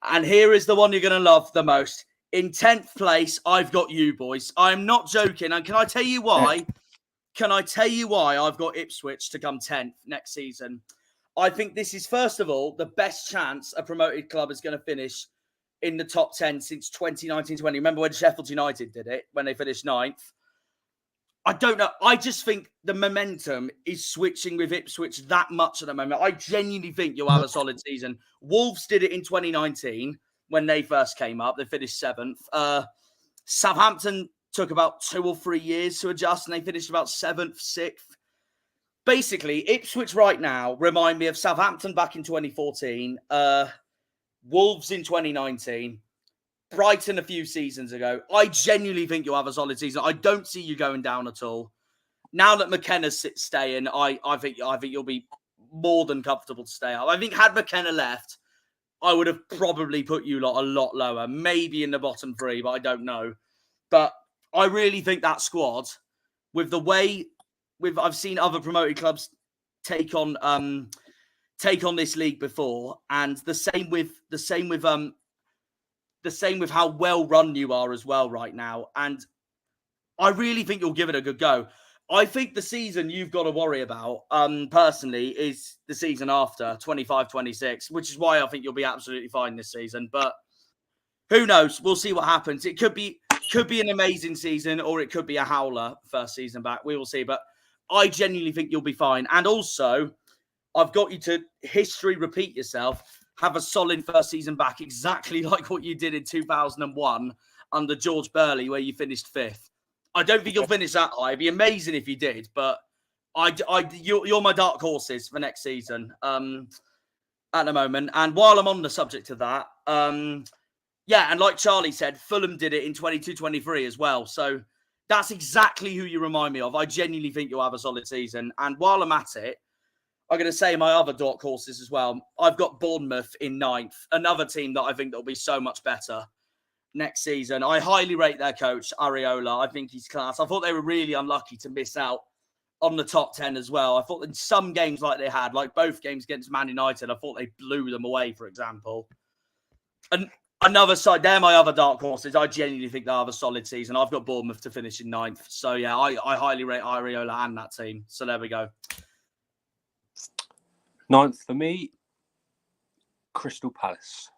And here is the one you're going to love the most. In 10th place, I've got you, boys. I'm not joking. And can I tell you why? I've got Ipswich to come 10th next season? I think this is, first of all, the best chance a promoted club is going to finish in the top 10 since 2019-20. Remember when Sheffield United did it, when they finished 9th? I don't know. I just think the momentum is switching with Ipswich that much at the moment. I genuinely think you'll have a solid season. Wolves did it in 2019 when they first came up. They finished 7th. Southampton took about 2 or 3 years to adjust, and they finished about 7th, 6th. Basically, Ipswich right now remind me of Southampton back in 2014, Wolves in 2019, Brighton a few seasons ago. I genuinely think you'll have a solid season. I don't see you going down at all. Now that McKenna's staying, I think you'll be more than comfortable to stay up. I think had McKenna left, I would have probably put you lot a lot lower, maybe in the bottom 3, but I don't know. But I really think that squad, with the way I've seen other promoted clubs take on this league before, and the same with how well run you are as well right now. And I really think you'll give it a good go. I think the season you've got to worry about, personally, is the season after, 25-26, which is why I think you'll be absolutely fine this season. But who knows? We'll see what happens. It could be an amazing season, or it could be a howler first season back. We will see. But I genuinely think you'll be fine. And also, I've got you to history repeat yourself. Have a solid first season back, exactly like what you did in 2001 under George Burley, where you finished 5th. I don't think you'll finish that high. It'd be amazing if you did, but you're my dark horses for next season at the moment. And while I'm on the subject of that, and like Charlie said, Fulham did it in 22-23 as well. So that's exactly who you remind me of. I genuinely think you'll have a solid season. And while I'm at it, I'm going to say my other dark horses as well. I've got Bournemouth in 9th, another team that I think that'll be so much better next season. I highly rate their coach, Areola. I think he's class. I thought they were really unlucky to miss out on the top 10 as well. I thought in some games like they had, like both games against Man United, I thought they blew them away, for example. And Another side, they're my other dark horses. I genuinely think they'll have a solid season. I've got Bournemouth to finish in 9th. So, yeah, I highly rate Ariola and that team. So, there we go. 9th for me, Crystal Palace.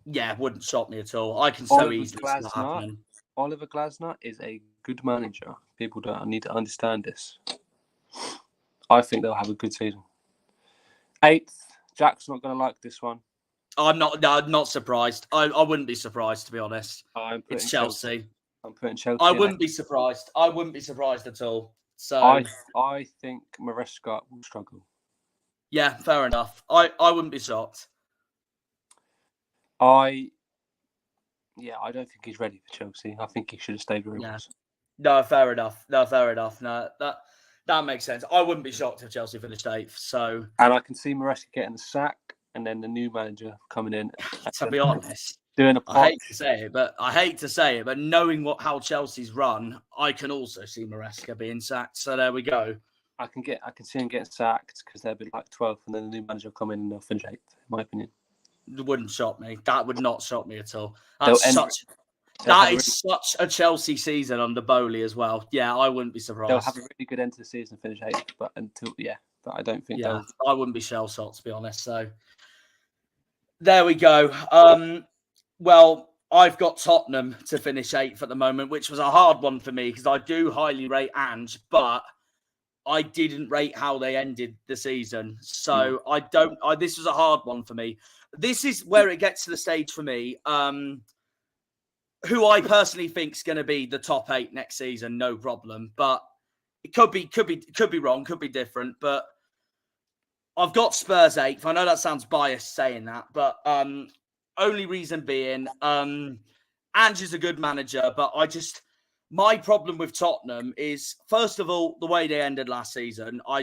Yeah, wouldn't shock me at all. I can so Oliver easily see that happening. Oliver Glasner is a good manager. People don't need to understand this. I think they'll have a good season. 8th, Jack's not going to like this one. I'm not surprised. I wouldn't be surprised, to be honest. It's Chelsea. I'm putting Chelsea. I wouldn't be surprised. I wouldn't be surprised at all. So I think Maresca will struggle. Yeah, fair enough. I wouldn't be shocked. I don't think he's ready for Chelsea. I think he should have stayed where he was. No, fair enough. No, that makes sense. I wouldn't be shocked if Chelsea finished 8th. So, and I can see Maresca getting the sack, and then the new manager coming in. To be honest, doing a pot. I hate to say it, but knowing how Chelsea's run, I can also see Maresca being sacked. So there we go. I can see him getting sacked because they'll be like 12th, and then the new manager will come in and they'll finish 8th. In my opinion, it wouldn't shock me. That would not shock me at all. That is such a Chelsea season under Bowley as well. Yeah, I wouldn't be surprised. They'll have a really good end to the season and finish 8th, but I don't think. Yeah, I wouldn't be shell-shocked, to be honest. So there we go. Well, I've got Tottenham to finish 8th at the moment, which was a hard one for me because I do highly rate Ange, but I didn't rate how they ended the season. So this was a hard one for me. This is where it gets to the stage for me. Who I personally think is going to be the top 8 next season, no problem. But it could be wrong, could be different. But I've got Spurs 8th. I know that sounds biased saying that, but only reason being, Ange is a good manager, but my problem with Tottenham is, first of all, the way they ended last season. I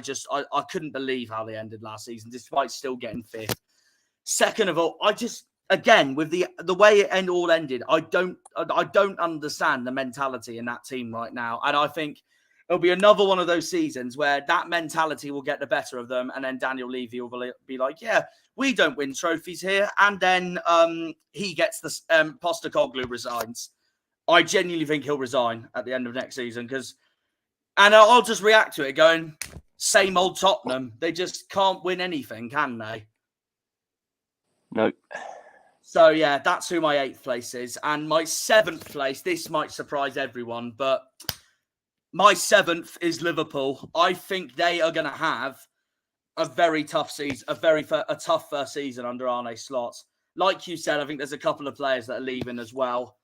couldn't believe how they ended last season, despite still getting 5th. Second of all, again, with the way it all ended, I don't understand the mentality in that team right now. And I think it'll be another one of those seasons where that mentality will get the better of them. And then Daniel Levy will be like, yeah, we don't win trophies here. And then he gets the Postecoglou resigns. I genuinely think he'll resign at the end of next season and I'll just react to it going, same old Tottenham. They just can't win anything, can they? Nope. So, yeah, that's who my 8th place is. And my 7th place, this might surprise everyone, but my 7th is Liverpool. I think they are going to have a very tough season, a tough first season under Arne Slot. Like you said, I think there's a couple of players that are leaving as well.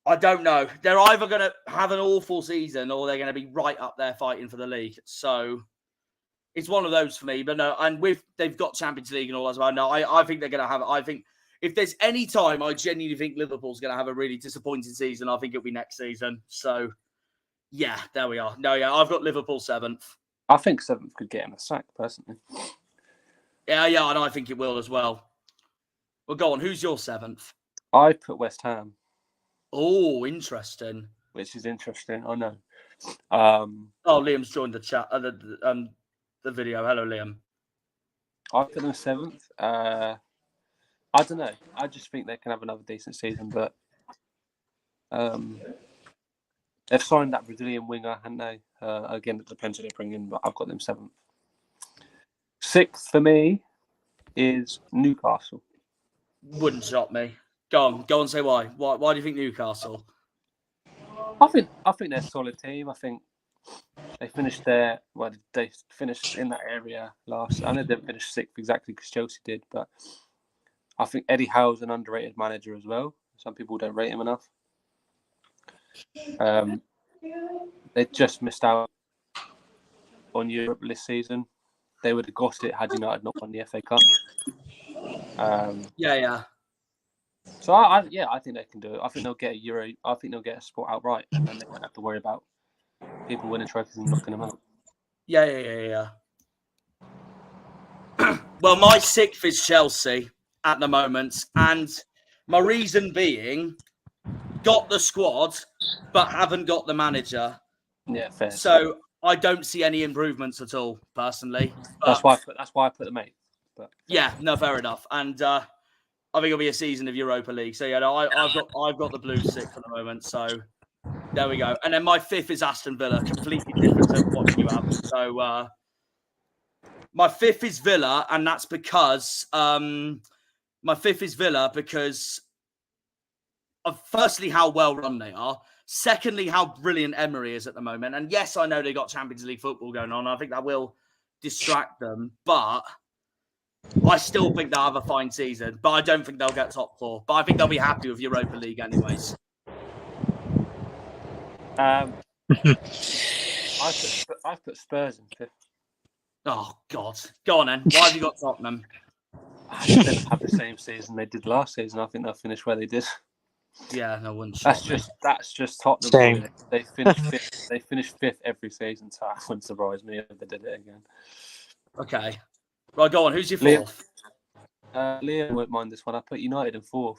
I don't know. They're either going to have an awful season or they're going to be right up there fighting for the league. So it's one of those for me. But no, and they've got Champions League and all as well. No, I think they're going to have it. I think if there's any time I genuinely think Liverpool's going to have a really disappointing season, I think it'll be next season. So yeah, there we are. No, yeah, I've got Liverpool 7th. I think 7th could get him a sack, personally. Yeah, and I think it will as well. Well, go on. Who's your 7th? I put West Ham. Oh, interesting. Which is interesting, I know. Liam's joined the chat, the video. Hello, Liam. I put them 7th. I don't know. I just think they can have another decent season, but they've signed that Brazilian winger, haven't they? Again, it depends who they bring in, but I've got them 7th. 6th for me is Newcastle. Wouldn't shock me. Go on, say why. Why do you think Newcastle? I think they're a solid team. I think they finished they finished in that area last. I know they didn't finish 6th exactly because Chelsea did, but I think Eddie Howe's an underrated manager as well. Some people don't rate him enough. They just missed out on Europe this season. They would have got it had United not won the FA Cup. Yeah. So I think they can do it. I think they'll get a Euro. I think they'll get a spot outright, and then they won't have to worry about people winning trophies and knocking them out. Yeah. Well, my 6th is Chelsea at the moment, and my reason being, got the squad, but haven't got the manager. Yeah, fair. So I don't see any improvements at all, personally. That's why I put them 8th. But yeah, no, fair enough. And I think it'll be a season of Europa League. So yeah, no, I've got the Blues 6th at the moment. So there we go. And then my 5th is Aston Villa, completely different to what you have. So my 5th is Villa, and that's because of firstly how well run they are. Secondly, how brilliant Emery is at the moment. And yes, I know they got Champions League football going on. I think that will distract them, but I still think they'll have a fine season. But I don't think they'll get top 4. But I think they'll be happy with Europa League anyways. I've put Spurs in 5th. Oh God, go on then. Why have you got Tottenham? I think they'll have the same season they did last season. I think they'll finish where they did. Yeah, no one. That's just Tottenham. Same. They finish 5th. They finish 5th every season, so that wouldn't surprise me if they did it again. Okay. Right, go on. Who's your 4th? Liam won't mind this one. I put United in 4th.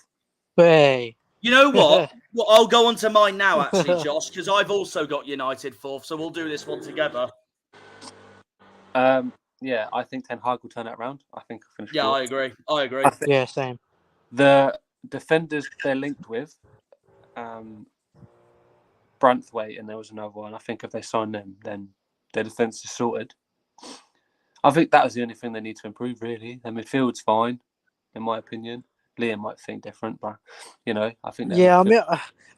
Hey. You know what? Well, I'll go on to mine now, actually, Josh, because I've also got United 4th, so we'll do this one together. Yeah, I think Ten Hag will turn it around. I think he'll finish. Yeah, 4th. I agree. Yeah, same. The defenders they're linked with, Branthwaite, and there was another one. I think if they sign them, then their defence is sorted. I think that was the only thing they need to improve, really. Their midfield's fine, in my opinion. Liam might think different, but I think. Yeah,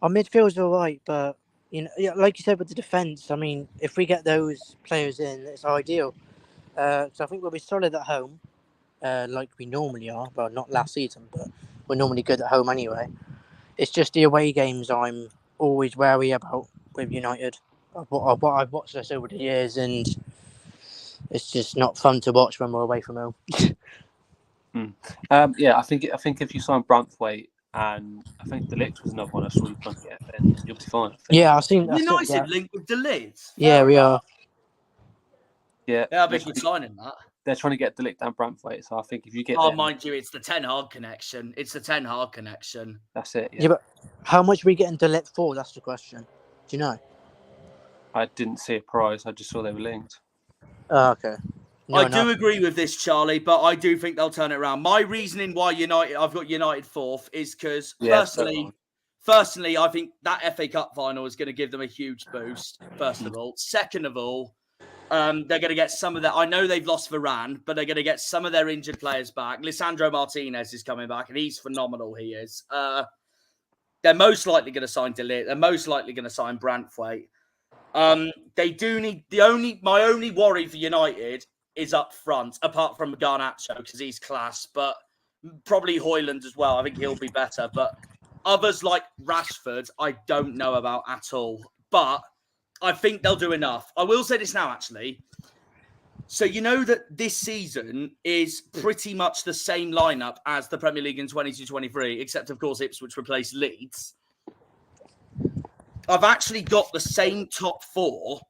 our midfield's all right, but like you said with the defence, I mean, if we get those players in, it's ideal. So I think we'll be solid at home, like we normally are. Well, not last season, but we're normally good at home anyway. It's just the away games I'm always wary about with United. What I've watched us over the years, and it's just not fun to watch when we're away from home. Yeah, I think if you sign Branthwaite and I think De Ligt was another one I saw you trying to get, then you'll be fine. Yeah, I've seen United linked with De Ligt. Yeah, we are. Yeah, I'll be signing that. They're trying to get De Ligt and Branthwaite, so I think if you get mind you, it's the Ten Hag connection. That's it. Yeah, but how much are we getting De Ligt for? That's the question. Do you know? I didn't see a price. I just saw they were linked. Oh, okay. I do agree with this, Charlie, but I do think they'll turn it around. My reasoning why I've got United 4th is because firstly, I think that FA Cup final is going to give them a huge boost, first of all. Second of all, they're going to get some of their... I know they've lost Varane, but they're going to get some of their injured players back. Lisandro Martinez is coming back, and he's phenomenal, he is. They're most likely going to sign De Ligt. They're most likely going to sign Branthwaite. They do need... My only worry for United is up front, apart from Garnacho, because he's class, but probably Højlund as well. I think he'll be better. But others like Rashford, I don't know about at all. But I think they'll do enough. I will say this now, actually. So you know that this season is pretty much the same lineup as the Premier League in 22-23, except, of course, Ipswich replaced Leeds. I've actually got the same top 4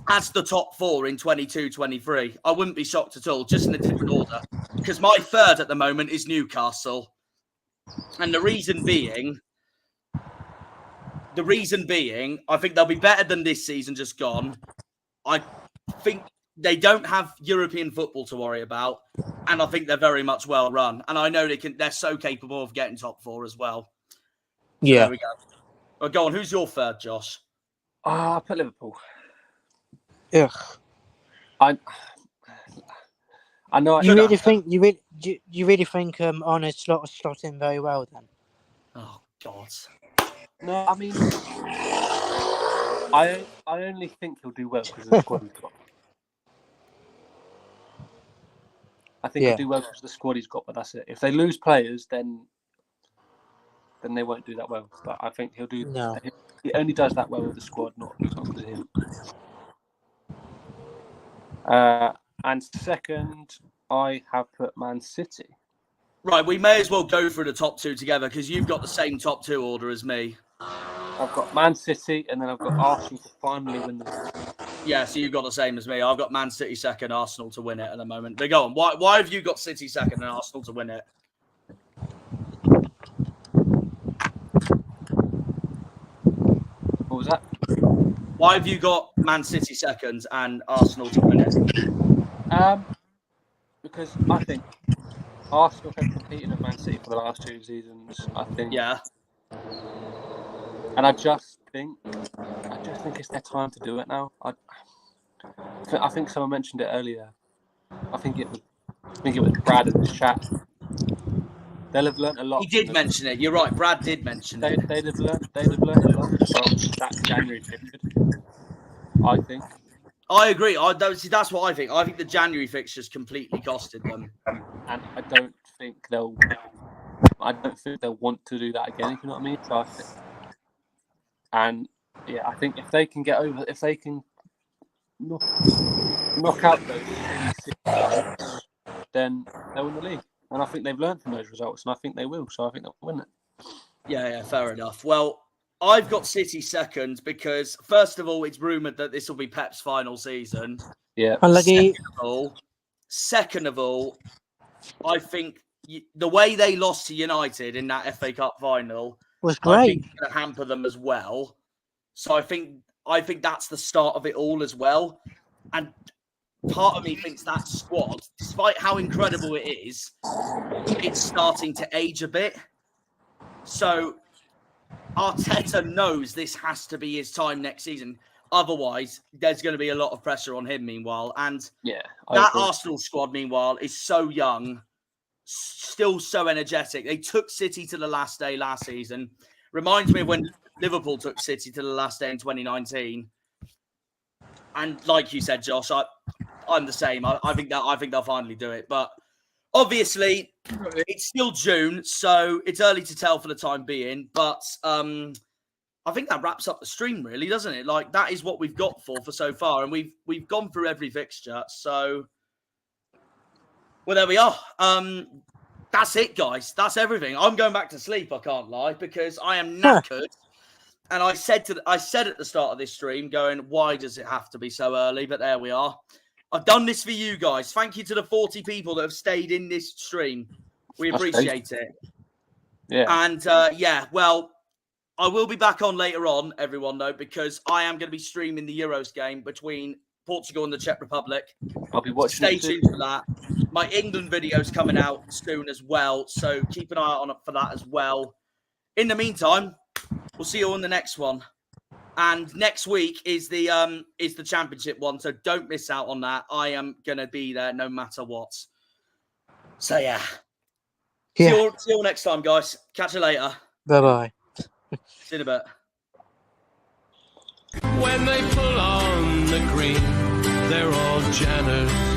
as the top 4 in 22-23. I wouldn't be shocked at all, just in a different order. Because my 3rd at the moment is Newcastle. And the reason being, I think they'll be better than this season just gone. I think they don't have European football to worry about. And I think they're very much well run. And I know they're so capable of getting top 4 as well. So yeah. There we go. Well, go on. Who's your 3rd, Josh? I put Liverpool. Ugh. I know. You really think Arne's slot in very well then? Oh God. No, I mean, I only think he'll do well because of the squad he's got. I think he'll do well because of the squad he's got, but that's it. If they lose players, then they won't do that well. But I think he'll do. No. He only does that well with the squad, not because of him. And second, I have put Man City. Right, we may as well go through the top 2 together because you've got the same top 2 order as me. I've got Man City, and then I've got Arsenal to finally win the league. Yeah, so you've got the same as me. I've got Man City 2nd, Arsenal to win it at the moment. But go on. Why have you got City 2nd and Arsenal to win it? What was that? Why have you got Man City 2nd and Arsenal to win it? Because I think Arsenal have competed with Man City for the last 2 seasons, I think. Yeah. And I just think it's their time to do it now. I think someone mentioned it earlier. I think it was Brad in the chat. They'll have learnt a lot. He did mention it. You're right. Brad did mention it. They'd have learnt a lot from that January period, I think. I agree. That's what I think. I think the January fixtures completely costed them. And I don't think they'll want to do that again, if you know what I mean. So I think if they can knock out those 6 points, then they'll win the league. And I think they've learned from those results, and I think they will. So I think they'll win it. Yeah, fair enough. Well, I've got City second because, first of all, it's rumoured that this will be Pep's final season. Yeah. Second of all, I think the way they lost to United in that FA Cup final was I great. think it's going to hamper them as well. So I think that's the start of it all as well. And part of me thinks that squad, despite how incredible it is, it's starting to age a bit. So Arteta knows this has to be his time next season. Otherwise, there's going to be a lot of pressure on him meanwhile. And that Arsenal squad, meanwhile, is so young, still so energetic. They took City to the last day last season. Reminds me of when Liverpool took City to the last day in 2019. And like you said, Josh, I'm the same. I think they'll finally do it. But obviously, it's still June, so it's early to tell for the time being. But I think that wraps up the stream, really, doesn't it? Like, that is what we've got for so far, and we've gone through every fixture. So, well, there we are. That's it, guys. That's everything. I'm going back to sleep. I can't lie because I am knackered. And I said at the start of this stream, going, why does it have to be so early? But there we are. I've done this for you guys. Thank you to the 40 people that have stayed in this stream. We appreciate it. Yeah. And well, I will be back on later on, everyone, though, because I am going to be streaming the Euros game between Portugal and the Czech Republic. I'll be watching. Stay tuned for that. My England video is coming out soon as well, so keep an eye on it for that as well. In the meantime, we'll see you on the next one. And next week is the championship one, so don't miss out on that. I am going to be there no matter what. So, yeah. See you all next time, guys. Catch you later. Bye-bye. See you in a bit. When they pull on the green, they're all Janners.